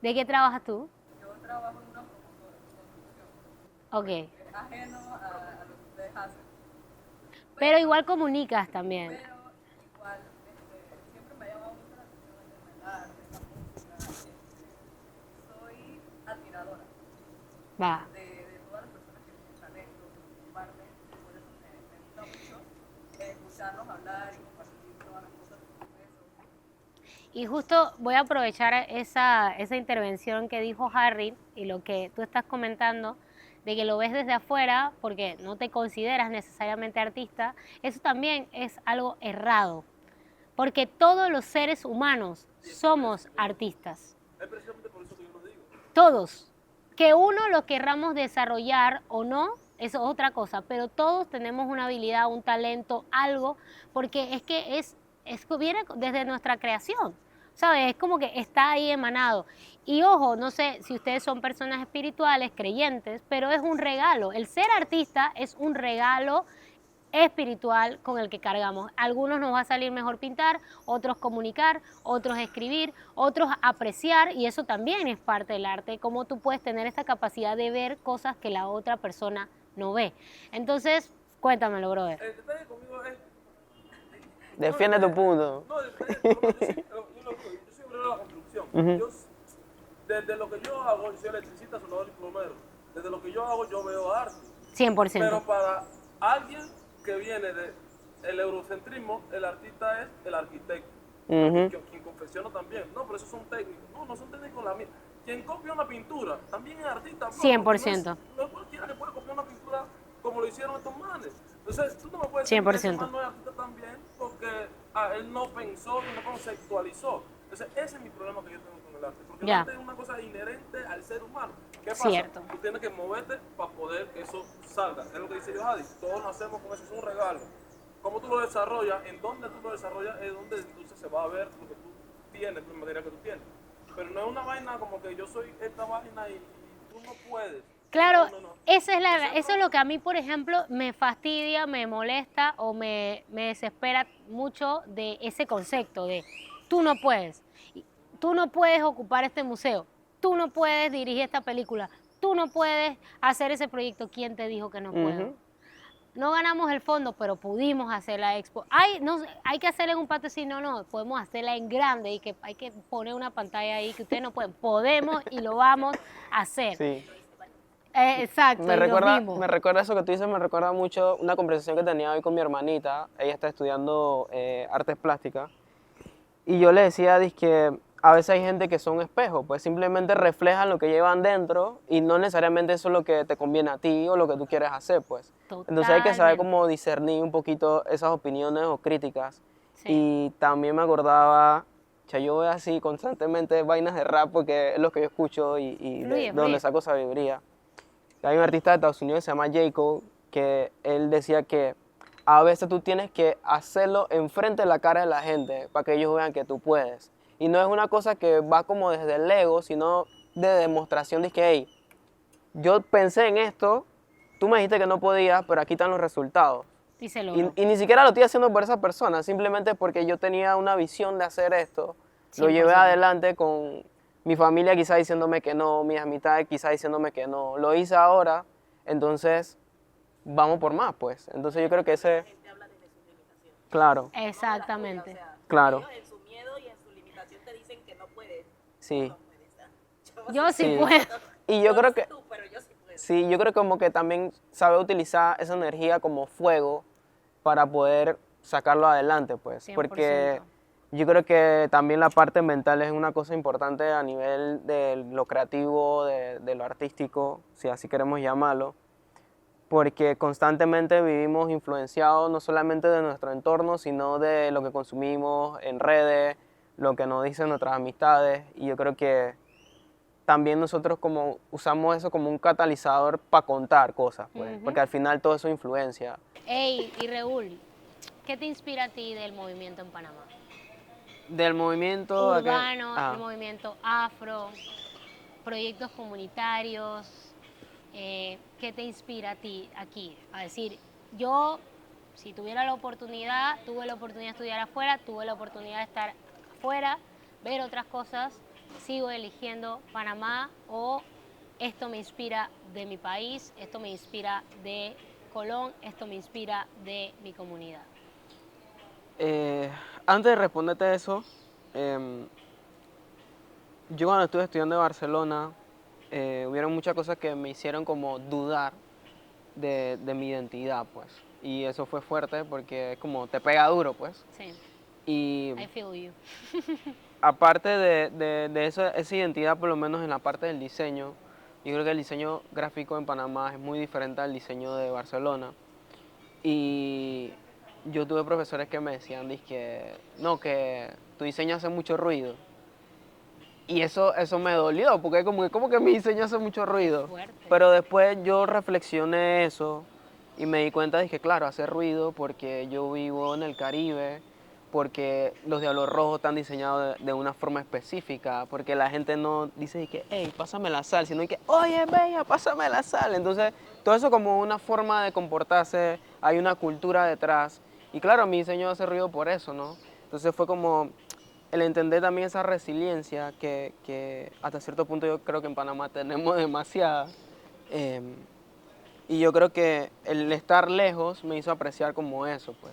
C: ¿De qué trabajas tú?
F: Yo trabajo en una construcción
C: Ok.
F: ajeno a lo que ustedes hacen,
C: Pero igual comunicas también.
F: pero igual siempre me ha llamado mucho la atención el tema del arte, la música. Soy admiradora
C: Va.
F: de todas las personas que tienen talento, que comparten, y por eso me gusta mucho escucharlos hablar y compartir todas las cosas que ustedes son.
C: Y justo voy a aprovechar esa intervención que dijo Harry y lo que tú estás comentando, de que lo ves desde afuera porque no te consideras necesariamente artista. Eso también es algo errado, porque todos los seres humanos somos artistas.
D: Es precisamente por eso que yo lo digo.
C: Todos. Que uno lo querramos desarrollar o no, eso es otra cosa, pero todos tenemos una habilidad, un talento, algo, porque es que viene desde nuestra creación, ¿sabes? Es como que está ahí emanado. Y ojo, no sé si ustedes son personas espirituales, creyentes, pero es un regalo. El ser artista es un regalo espiritual con el que cargamos. Algunos nos va a salir mejor pintar, otros comunicar, otros escribir, otros apreciar, y eso también es parte del arte, cómo tú puedes tener esta capacidad de ver cosas que la otra persona no ve. Entonces, cuéntamelo, brother.
D: El detalle conmigo es...
A: Defiende tu punto.
D: No, el detalle, yo soy obrero de la construcción. Yo, desde lo que yo hago, yo soy electricista, soldador y plomero. Desde lo que yo hago, yo veo arte.
C: 100%.
D: Pero para alguien que viene del eurocentrismo, el artista es el arquitecto. Quien confecciona también. No, pero esos son técnicos. No, no son técnicos la misma. Quien copia una pintura también es artista. Bro.
C: 100%.
D: No es cualquiera que puede copiar una pintura como lo hicieron estos manes. Entonces, tú no me puedes
C: 100%.
D: decir que ese man no es artista también porque él no pensó, no conceptualizó. Entonces, ese es mi problema que yo tengo con el arte. Porque el arte es una cosa inherente al ser humano. ¿Qué pasa?
C: Cierto.
D: Tú tienes que moverte para poder que eso salga. Es lo que dice Yohadi. Todos nacemos con eso, es un regalo. Cómo tú lo desarrollas, en dónde tú lo desarrollas, es donde entonces se va a ver lo que tú tienes, el material que tú tienes. Pero no es una vaina como que yo soy esta vaina y tú no puedes.
C: Claro,
D: No.
C: eso es lo que a mí, por ejemplo, me fastidia, me molesta o me desespera mucho de ese concepto de tú no puedes ocupar este museo, tú no puedes dirigir esta película, tú no puedes hacer ese proyecto. ¿Quién te dijo que no puedo? No ganamos el fondo, pero pudimos hacer la expo. Hay que hacerla en un patio, sí, no, podemos hacerla en grande y que hay que poner una pantalla ahí que ustedes no pueden. Podemos y lo vamos a hacer.
A: Sí.
C: Exacto.
A: Me
C: y lo
A: recuerda,
C: vimos.
A: me recuerda eso que tú dices, me recuerda mucho una conversación que tenía hoy con mi hermanita. Ella está estudiando artes plásticas. Y yo le decía, que a veces hay gente que son espejos, pues simplemente reflejan lo que llevan dentro y no necesariamente eso es lo que te conviene a ti o lo que tú quieres hacer, pues. Entonces hay que saber
C: Totalmente.
A: cómo discernir un poquito esas opiniones o críticas.
C: Sí.
A: Y también me acordaba, yo veo así constantemente vainas de rap porque es lo que yo escucho y de donde
C: Fluye.
A: saco sabiduría. Hay un artista de Estados Unidos que se llama J. Cole, que él decía que a veces tú tienes que hacerlo enfrente de la cara de la gente para que ellos vean que tú puedes. Y no es una cosa que va como desde el ego, sino de demostración de que, hey, yo pensé en esto, tú me dijiste que no podías, pero aquí están los resultados.
C: Y se logró.
A: Y ni siquiera lo estoy haciendo por esa persona, simplemente porque yo tenía una visión de hacer esto. Lo
C: 100%.
A: llevé adelante con mi familia quizá diciéndome que no, mis amistades quizá diciéndome que no. Lo hice ahora, entonces vamos por más, pues. Entonces yo creo que ese...
E: La gente habla desde sus limitaciones.
A: Claro,
C: Exactamente.
E: O sea,
A: Claro.
E: ellos en su miedo y en su limitación te dicen que no puedes.
A: sí.
E: No puedes.
C: Yo sí
A: Sí.
C: puedo.
A: Y yo creo que...
E: Tú, pero yo sí puedo.
A: Sí, yo creo como que también sabe utilizar esa energía como fuego para poder sacarlo adelante, pues.
C: 100%.
A: Porque yo creo que también la parte mental es una cosa importante a nivel de lo creativo, de lo artístico, si así queremos llamarlo. Porque constantemente vivimos influenciados no solamente de nuestro entorno, sino de lo que consumimos en redes, lo que nos dicen nuestras amistades. Y yo creo que también nosotros como usamos eso como un catalizador para contar cosas, pues, porque al final todo eso influencia.
C: Ey, y Raúl, ¿qué te inspira a ti del movimiento en Panamá?
A: Del movimiento...
C: Urbano, el movimiento afro, proyectos comunitarios. ¿Qué te inspira a ti aquí? A decir, yo, si tuviera la oportunidad, tuve la oportunidad de estudiar afuera, tuve la oportunidad de estar afuera, ver otras cosas, sigo eligiendo Panamá o esto me inspira de mi país, esto me inspira de Colón, esto me inspira de mi comunidad.
A: Antes de responderte eso, yo cuando estuve estudiando en Barcelona, hubieron muchas cosas que me hicieron como dudar de mi identidad, pues. Y eso fue fuerte porque es como te pega duro, pues.
C: Sí,
A: Y
C: I feel you.
A: aparte de eso, esa identidad, por lo menos en la parte del diseño, yo creo que el diseño gráfico en Panamá es muy diferente al diseño de Barcelona. Y yo tuve profesores que me decían, no, que tu diseño hace mucho ruido. Y eso me dolió, porque como que mi diseño hace mucho ruido.
C: Fuerte.
A: Pero después yo reflexioné eso y me di cuenta de que, claro, hace ruido porque yo vivo en el Caribe, porque los Diablos Rojos están diseñados de una forma específica, porque la gente no dice que, hey, pásame la sal, sino que, oye, bella, pásame la sal. Entonces, todo eso como una forma de comportarse hay una cultura detrás. Y claro, mi diseño hace ruido por eso, ¿no? Entonces fue como el entender también esa resiliencia que hasta cierto punto yo creo que en Panamá tenemos demasiada. em, y yo creo que el estar lejos me hizo apreciar como eso, pues.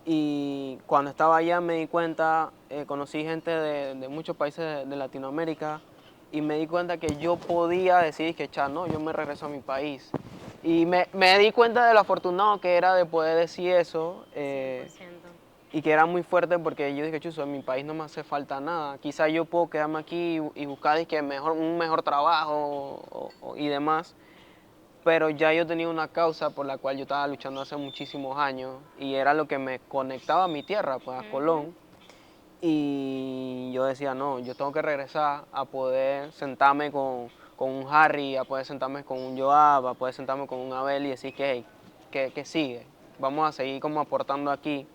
A: Y cuando estaba allá me di cuenta, conocí gente de muchos países de Latinoamérica y me di cuenta que yo podía decir que, no, yo me regreso a mi país. Y me di cuenta de lo afortunado que era de poder decir eso
C: 100%.
A: y que era muy fuerte porque yo dije, chuzo, en mi país no me hace falta nada. Quizá yo puedo quedarme aquí y buscar dizque, un mejor trabajo y demás. Pero ya yo tenía una causa por la cual yo estaba luchando hace muchísimos años y era lo que me conectaba a mi tierra, pues a Colón. Y yo decía, no, yo tengo que regresar a poder sentarme con un Harry, a poder sentarme con un Joab, a poder sentarme con un Abel y decir que, hey, que sigue, vamos a seguir como aportando aquí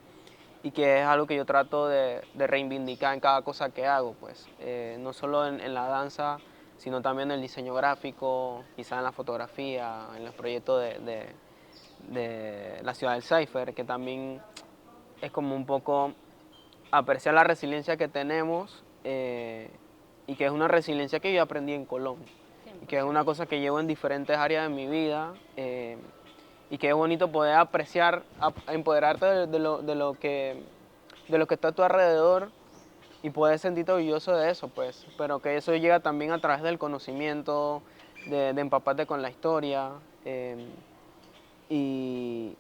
A: y que es algo que yo trato de reivindicar en cada cosa que hago, pues, no solo en la danza, sino también en el diseño gráfico, quizás en la fotografía, en los proyectos de la ciudad del Cypher, que también es como un poco apreciar la resiliencia que tenemos y que es una resiliencia que yo aprendí en Colón, y que es una cosa que llevo en diferentes áreas de mi vida y que es bonito poder apreciar, empoderarte de lo que está a tu alrededor y poder sentirte orgulloso de eso, pues, pero que eso llega también a través del conocimiento, de empaparte con la historia y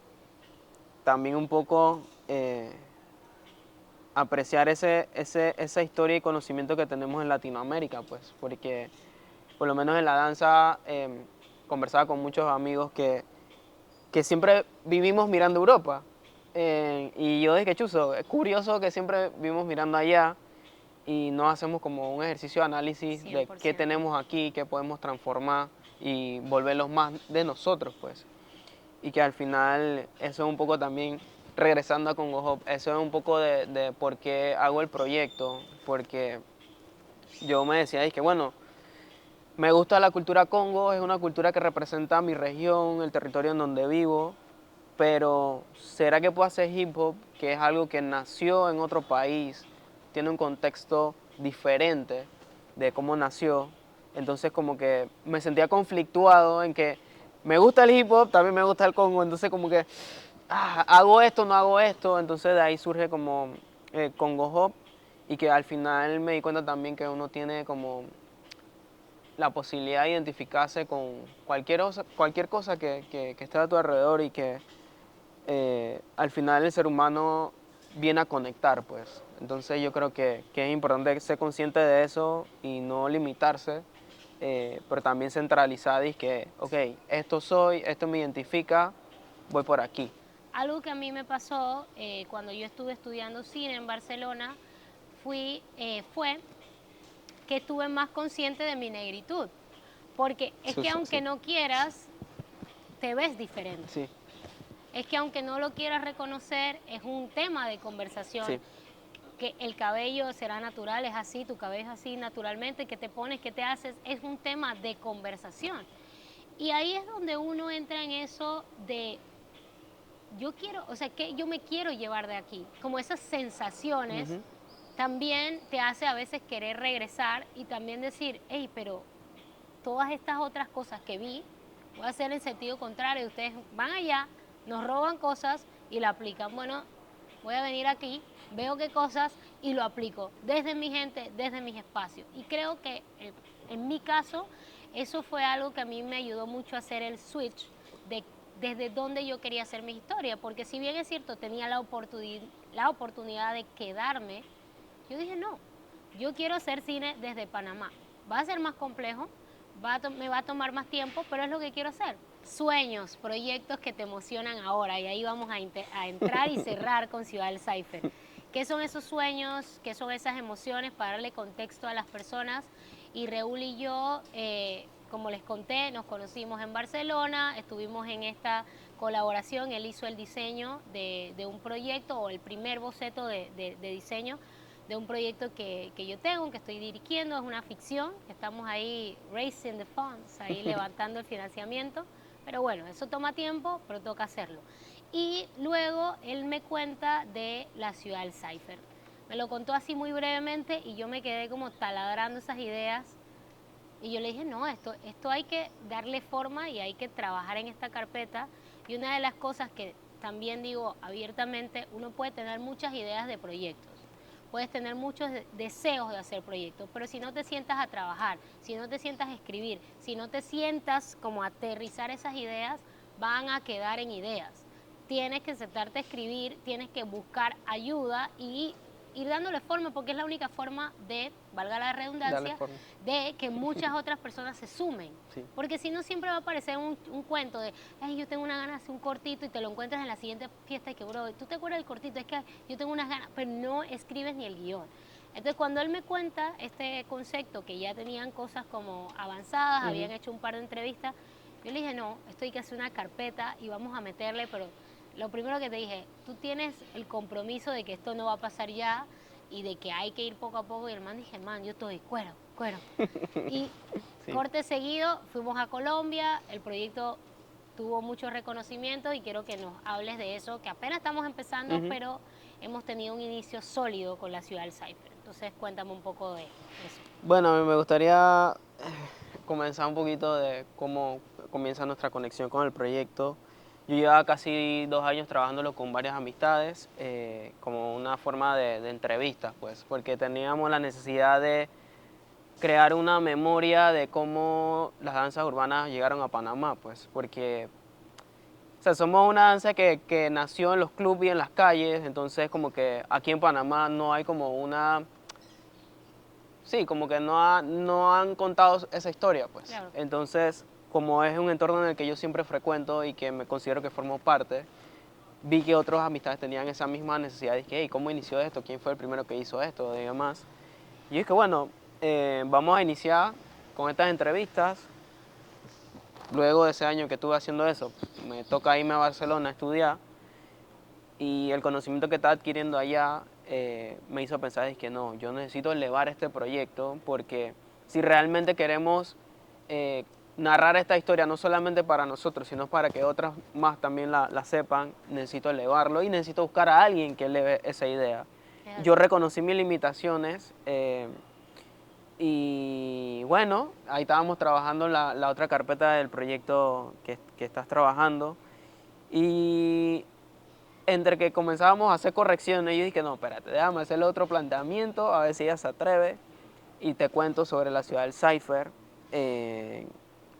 A: también un poco apreciar esa historia y conocimiento que tenemos en Latinoamérica, pues, porque por lo menos en la danza conversaba con muchos amigos que siempre vivimos mirando Europa. Y yo dije, chuzo, es curioso que siempre vivimos mirando allá y no hacemos como un ejercicio de análisis de qué
C: 100%.
A: tenemos aquí, qué podemos transformar y volverlos más de nosotros, pues. Y que al final eso es un poco también, regresando a Congo Hop, eso es un poco de por qué hago el proyecto, porque yo me decía, es que bueno, me gusta la cultura Congo, es una cultura que representa mi región, el territorio en donde vivo, pero ¿será que puedo hacer hip hop, que es algo que nació en otro país, tiene un contexto diferente de cómo nació? Entonces como que me sentía conflictuado en que me gusta el hip hop, también me gusta el Congo, entonces como que hago esto, no hago esto, entonces de ahí surge como Congo Hop y que al final me di cuenta también que uno tiene como la posibilidad de identificarse con cualquier cosa que esté a tu alrededor y que al final el ser humano viene a conectar, pues. Entonces yo creo que es importante ser consciente de eso y no limitarse, pero también centralizar y que, ok, esto soy, esto me identifica, voy por aquí.
C: Algo que a mí me pasó cuando yo estuve estudiando cine en Barcelona fue que estuve más consciente de mi negritud. Porque es que aunque
A: Sí.
C: no quieras, te ves diferente.
A: Sí,
C: Es que aunque no lo quieras reconocer, es un tema de conversación.
A: sí.
C: Que el cabello será natural, es así, tu cabello es así naturalmente, que te pones, que te haces, es un tema de conversación. Y ahí es donde uno entra en eso de, yo quiero, o sea, que yo me quiero llevar de aquí. Como esas sensaciones también te hace a veces querer regresar y también decir, hey, pero todas estas otras cosas que vi, voy a hacer en sentido contrario. Ustedes van allá, nos roban cosas y la aplican. Bueno, voy a venir aquí, veo qué cosas y lo aplico desde mi gente, desde mis espacios. Y creo que en mi caso, eso fue algo que a mí me ayudó mucho a hacer el switch de desde dónde yo quería hacer mi historia. Porque si bien es cierto, tenía la oportunidad de quedarme, yo dije, no, yo quiero hacer cine desde Panamá. Va a ser más complejo, me va a tomar más tiempo, pero es lo que quiero hacer. Sueños, proyectos que te emocionan ahora, y ahí vamos a entrar y cerrar con Ciudad del Cypher. ¿Qué son esos sueños? ¿Qué son esas emociones? Para darle contexto a las personas. Y Raúl y yo, como les conté, nos conocimos en Barcelona, estuvimos en esta colaboración, él hizo el diseño de un proyecto, o el primer boceto de diseño de un proyecto que yo tengo, que estoy dirigiendo, es una ficción, estamos ahí raising the funds, ahí levantando el financiamiento, pero bueno, eso toma tiempo, pero toca hacerlo. Y luego él me cuenta de la ciudad del Cypher. Me lo contó así muy brevemente y yo me quedé como taladrando esas ideas. Y yo le dije, no, esto hay que darle forma y hay que trabajar en esta carpeta. Y una de las cosas que también digo abiertamente, uno puede tener muchas ideas de proyectos, puedes tener muchos deseos de hacer proyectos, pero si no te sientas a trabajar, si no te sientas a escribir, si no te sientas como a aterrizar esas ideas, van a quedar en ideas. Tienes que sentarte a escribir, tienes que buscar ayuda y ir dándole forma, porque es la única forma de, valga la
A: Darle
C: redundancia,
A: forma.
C: de que muchas otras personas se sumen.
A: Sí.
C: Porque si no, siempre va a aparecer un cuento de, ay, yo tengo una gana de hacer un cortito y te lo encuentras en la siguiente fiesta y que, bro, ¿tú te acuerdas del cortito? Es que yo tengo unas ganas, pero no escribes ni el guión. Entonces, cuando él me cuenta este concepto, que ya tenían cosas como avanzadas, habían hecho un par de entrevistas, yo le dije, no, esto hay que hacer una carpeta y vamos a meterle, pero lo primero que te dije, tú tienes el compromiso de que esto no va a pasar ya y de que hay que ir poco a poco. Y el man dije, man, yo estoy cuero. Y
A: Sí.
C: corte seguido, fuimos a Colombia, el proyecto tuvo mucho reconocimiento y quiero que nos hables de eso, que apenas estamos empezando, pero hemos tenido un inicio sólido con la ciudad del Cypher. Entonces cuéntame un poco de eso.
A: Bueno, a mí me gustaría comenzar un poquito de cómo comienza nuestra conexión con el proyecto. Yo llevaba casi 2 años trabajándolo con varias amistades, como una forma de entrevistas, pues, porque teníamos la necesidad de crear una memoria de cómo las danzas urbanas llegaron a Panamá, pues, porque o sea, somos una danza que nació en los clubes y en las calles, entonces como que aquí en Panamá no hay como una... Sí, como que no han contado esa historia, pues.
C: Claro.
A: Entonces, como es un entorno en el que yo siempre frecuento y que me considero que formo parte, vi que otras amistades tenían esa misma necesidad de que, hey, ¿cómo inició esto? ¿Quién fue el primero que hizo esto? Y demás. Y es que, bueno, vamos a iniciar con estas entrevistas. Luego de ese año que estuve haciendo eso, me toca irme a Barcelona a estudiar y el conocimiento que estaba adquiriendo allá me hizo pensar es que no, yo necesito elevar este proyecto porque si realmente queremos narrar esta historia no solamente para nosotros, sino para que otras más también la sepan, necesito elevarlo y necesito buscar a alguien que eleve esa idea. Yo reconocí mis limitaciones y bueno, ahí estábamos trabajando la otra carpeta del proyecto que estás trabajando y entre que comenzábamos a hacer correcciones, yo dije, no, espérate, déjame hacerle otro planteamiento, a ver si ella se atreve. Y te cuento sobre la ciudad del Cypher.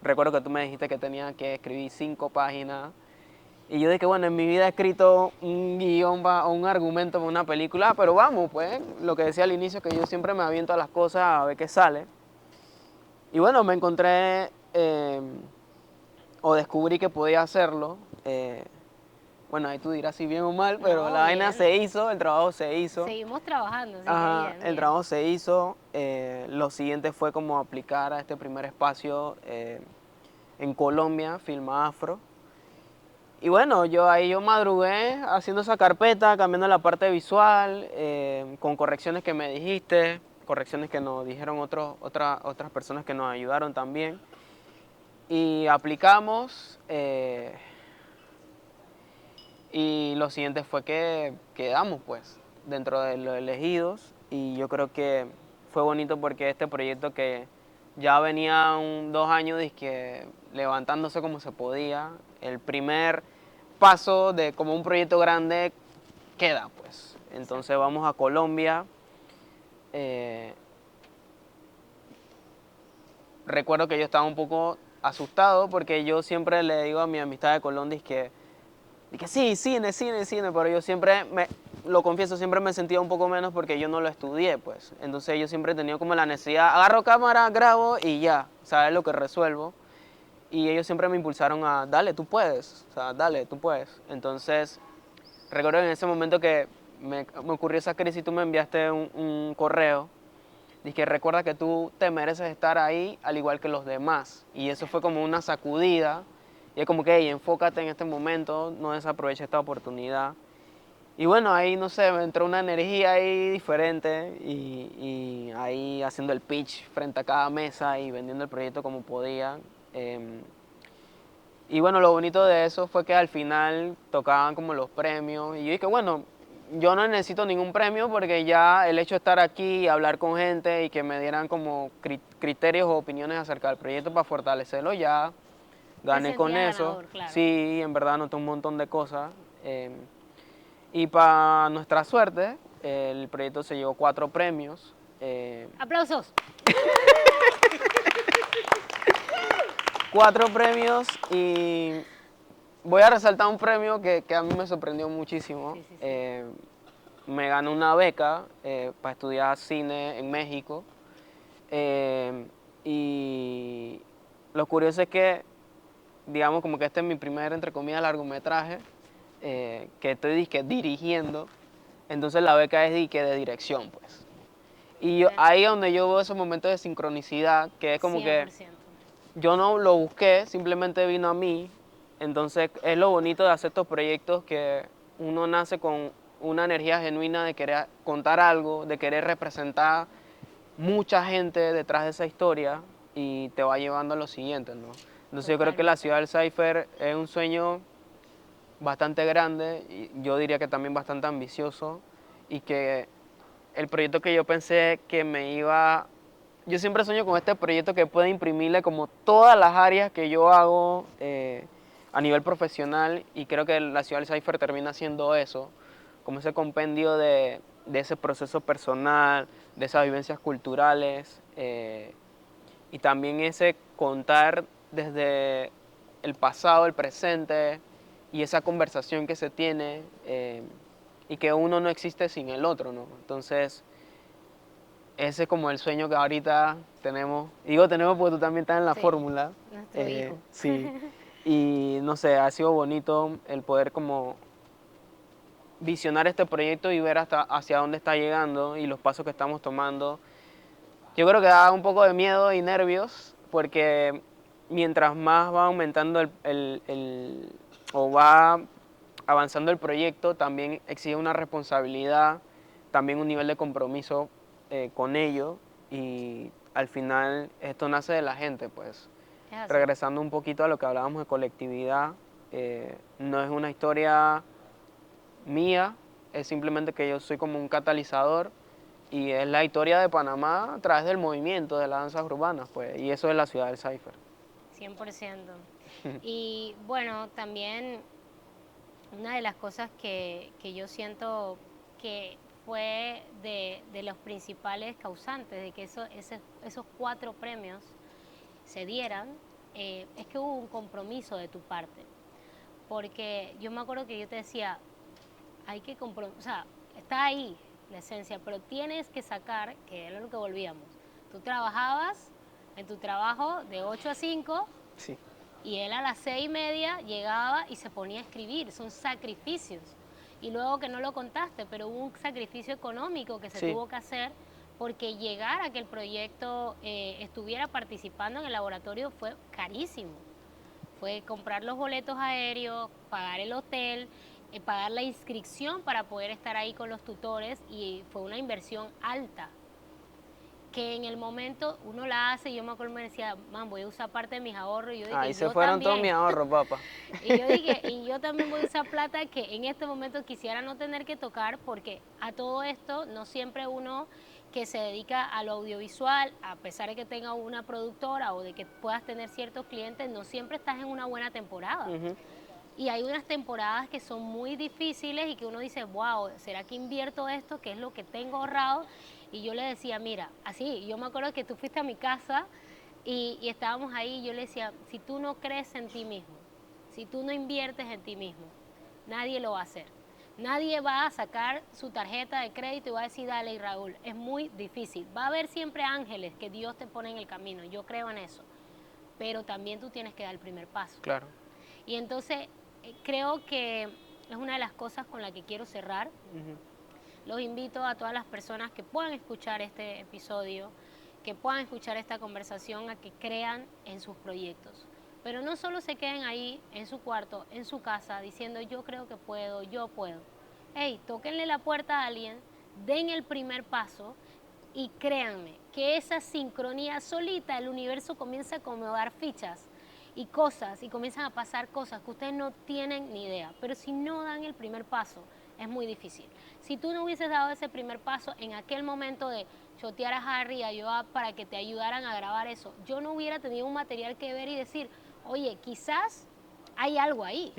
A: Recuerdo que tú me dijiste que tenía que escribir 5 páginas. Y yo dije, bueno, en mi vida he escrito un guión o un argumento para una película, pero vamos, pues, lo que decía al inicio, que yo siempre me aviento a las cosas a ver qué sale. Y bueno, me encontré, o descubrí que podía hacerlo. Bueno, ahí tú dirás si bien o mal, pero
C: No,
A: la vaina
C: bien.
A: se hizo, el trabajo se hizo.
C: Seguimos trabajando, así
A: Ajá,
C: que bien,
A: el
C: bien.
A: trabajo se hizo. Lo siguiente fue como aplicar a este primer espacio en Colombia, Filma Afro. Y bueno, yo madrugué haciendo esa carpeta, cambiando la parte visual, con correcciones que me dijiste, correcciones que nos dijeron otras personas que nos ayudaron también. Y aplicamos. Y lo siguiente fue que quedamos pues dentro de los elegidos y yo creo que fue bonito porque este proyecto que ya venía 2 años dizque levantándose como se podía, el primer paso de como un proyecto grande queda pues. Entonces vamos a Colombia. Recuerdo que yo estaba un poco asustado porque yo siempre le digo a mi amistad de Colombia que sí, cine, pero yo siempre, lo confieso, siempre me sentía un poco menos porque yo no lo estudié, pues. Entonces yo siempre he tenido como la necesidad, agarro cámara, grabo y ya, ¿sabes lo que resuelvo? Y ellos siempre me impulsaron a, dale, tú puedes, o sea, dale, tú puedes. Entonces, recuerdo en ese momento que me ocurrió esa crisis y tú me enviaste un correo. Dije, recuerda que tú te mereces estar ahí al igual que los demás. Y eso fue como una sacudida. Y es como que, hey, enfócate en este momento, no desaproveches esta oportunidad. Y bueno, ahí, no sé, me entró una energía ahí diferente y ahí haciendo el pitch frente a cada mesa y vendiendo el proyecto como podía. Y bueno, lo bonito de eso fue que al final tocaban como los premios. Y yo dije, bueno, yo no necesito ningún premio porque ya el hecho de estar aquí y hablar con gente y que me dieran como criterios o opiniones acerca del proyecto para fortalecerlo, ya gané con
C: sentías
A: eso.
C: ganador, claro.
A: Sí, en verdad anoté un montón de cosas. Y para nuestra suerte, el proyecto se llevó 4 premios.
C: ¡Aplausos!
A: 4 premios y voy a resaltar un premio que a mí me sorprendió muchísimo.
C: Sí, sí, sí.
A: Me gané una beca para estudiar cine en México. Y lo curioso es que, digamos, como que este es mi primer, entre comillas, largometraje que estoy disque dirigiendo. Entonces la beca es disque de dirección, pues. Y ahí es donde yo veo esos momentos de sincronicidad, que es como que
C: 100%.
A: yo no lo busqué, simplemente vino a mí. Entonces es lo bonito de hacer estos proyectos, que uno nace con una energía genuina de querer contar algo, de querer representar mucha gente detrás de esa historia y te va llevando a lo siguiente, ¿no? Entonces yo creo que la ciudad del Cypher es un sueño bastante grande y yo diría que también bastante ambicioso, y que el proyecto que yo pensé que me iba... Yo siempre sueño con este proyecto que pueda imprimirle como todas las áreas que yo hago a nivel profesional, y creo que la ciudad del Cypher termina siendo eso, como ese compendio de ese proceso personal, de esas vivencias culturales y también ese contar desde el pasado, el presente y esa conversación que se tiene y que uno no existe sin el otro, ¿no? Entonces, ese es como el sueño que ahorita tenemos. Digo tenemos porque tú también estás en la
C: Sí,
A: fórmula.
C: nuestro hijo.
A: Sí. Y no sé, ha sido bonito el poder como visionar este proyecto y ver hasta hacia dónde está llegando y los pasos que estamos tomando. Yo creo que da un poco de miedo y nervios porque mientras más va aumentando o va avanzando el proyecto, también exige una responsabilidad, también un nivel de compromiso con ello, y al final esto nace de la gente, pues.
C: Es así.
A: Regresando un poquito a lo que hablábamos de colectividad, no es una historia mía, es simplemente que yo soy como un catalizador y es la historia de Panamá a través del movimiento de las danzas urbanas, pues, y eso es la ciudad del Cypher.
C: 100%. Y bueno, también una de las cosas que yo siento que fue de los principales causantes de que esos 4 premios se dieran, es que hubo un compromiso de tu parte. Porque yo me acuerdo que yo te decía, hay que o sea, está ahí la esencia, pero tienes que sacar, que era lo que volvíamos. Tú trabajabas en tu trabajo de 8 a 5
A: Sí.
C: y él a las 6:30 llegaba y se ponía a escribir. Son sacrificios. Y luego que no lo contaste, pero hubo un sacrificio económico que se
A: Sí.
C: tuvo que hacer, porque llegar a que el proyecto estuviera participando en el laboratorio fue carísimo. Fue comprar los boletos aéreos, pagar el hotel, pagar la inscripción para poder estar ahí con los tutores, y fue una inversión alta que en el momento uno la hace. Yo me acuerdo, me decía, man, voy a usar parte de mis ahorros, y yo dije,
A: Ahí se
C: yo
A: fueron todos
C: también.
A: mis ahorros, papá.
C: Y yo dije, y yo también voy a usar plata que en este momento quisiera no tener que tocar, porque a todo esto no siempre uno que se dedica a lo audiovisual, a pesar de que tenga una productora o de que puedas tener ciertos clientes, no siempre estás en una buena temporada. Y hay unas temporadas que son muy difíciles y que uno dice, wow, ¿será que invierto esto? ¿Qué es lo que tengo ahorrado? Y yo le decía, mira, así, yo me acuerdo que tú fuiste a mi casa y estábamos ahí, y yo le decía, si tú no crees en ti mismo, si tú no inviertes en ti mismo, nadie lo va a hacer. Nadie va a sacar su tarjeta de crédito y va a decir, dale, Raúl, es muy difícil. Va a haber siempre ángeles que Dios te pone en el camino, yo creo en eso. Pero también tú tienes que dar el primer paso.
A: Claro.
C: Y entonces creo que es una de las cosas con la que quiero cerrar. Los invito a todas las personas que puedan escuchar este episodio, que puedan escuchar esta conversación, a que crean en sus proyectos. Pero no solo se queden ahí en su cuarto, en su casa, diciendo yo creo que puedo, yo puedo. Hey, tóquenle la puerta a alguien, den el primer paso y créanme que esa sincronía solita, el universo comienza a acomodar fichas y cosas, y comienzan a pasar cosas que ustedes no tienen ni idea. Pero si no dan el primer paso, es muy difícil. Si tú no hubieses dado ese primer paso en aquel momento de chotear a Harry y a Joab para que te ayudaran a grabar eso, yo no hubiera tenido un material que ver y decir, oye, quizás hay algo ahí,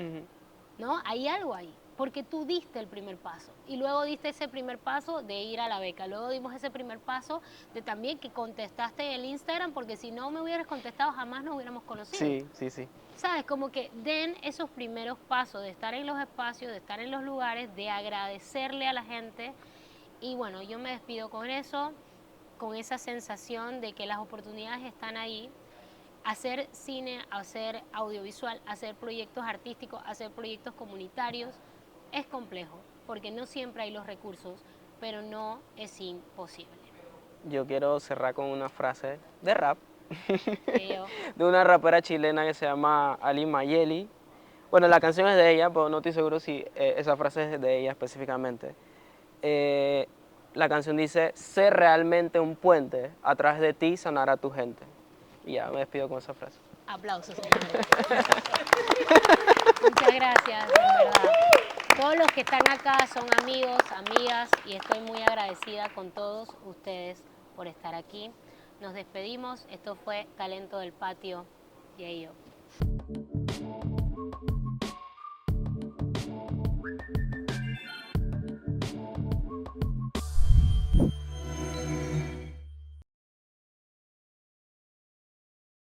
C: ¿no? Hay algo ahí, porque tú diste el primer paso y luego diste ese primer paso de ir a la beca, luego dimos ese primer paso de también que contestaste en el Instagram, porque si no me hubieras contestado jamás nos hubiéramos conocido.
A: Sí, sí, sí.
C: ¿Sabes? Como que den esos primeros pasos de estar en los espacios, de estar en los lugares, de agradecerle a la gente. Y bueno, yo me despido con eso, con esa sensación de que las oportunidades están ahí. Hacer cine, hacer audiovisual, hacer proyectos artísticos, hacer proyectos comunitarios es complejo, porque no siempre hay los recursos, pero no es imposible.
A: Yo quiero cerrar con una frase de rap.
C: Creo.
A: De una rapera chilena que se llama Ali Mayeli. Bueno, la canción es de ella, pero no estoy seguro si esa frase es de ella específicamente. La canción dice, sé realmente un puente, a través de ti sanará tu gente. Y ya, me despido con esa frase.
C: Aplausos, señores. Muchas gracias, en verdad. Todos los que están acá son amigos, amigas, y estoy muy agradecida con todos ustedes por estar aquí. Nos despedimos. Esto fue Talento del Patio. Y ahí yo.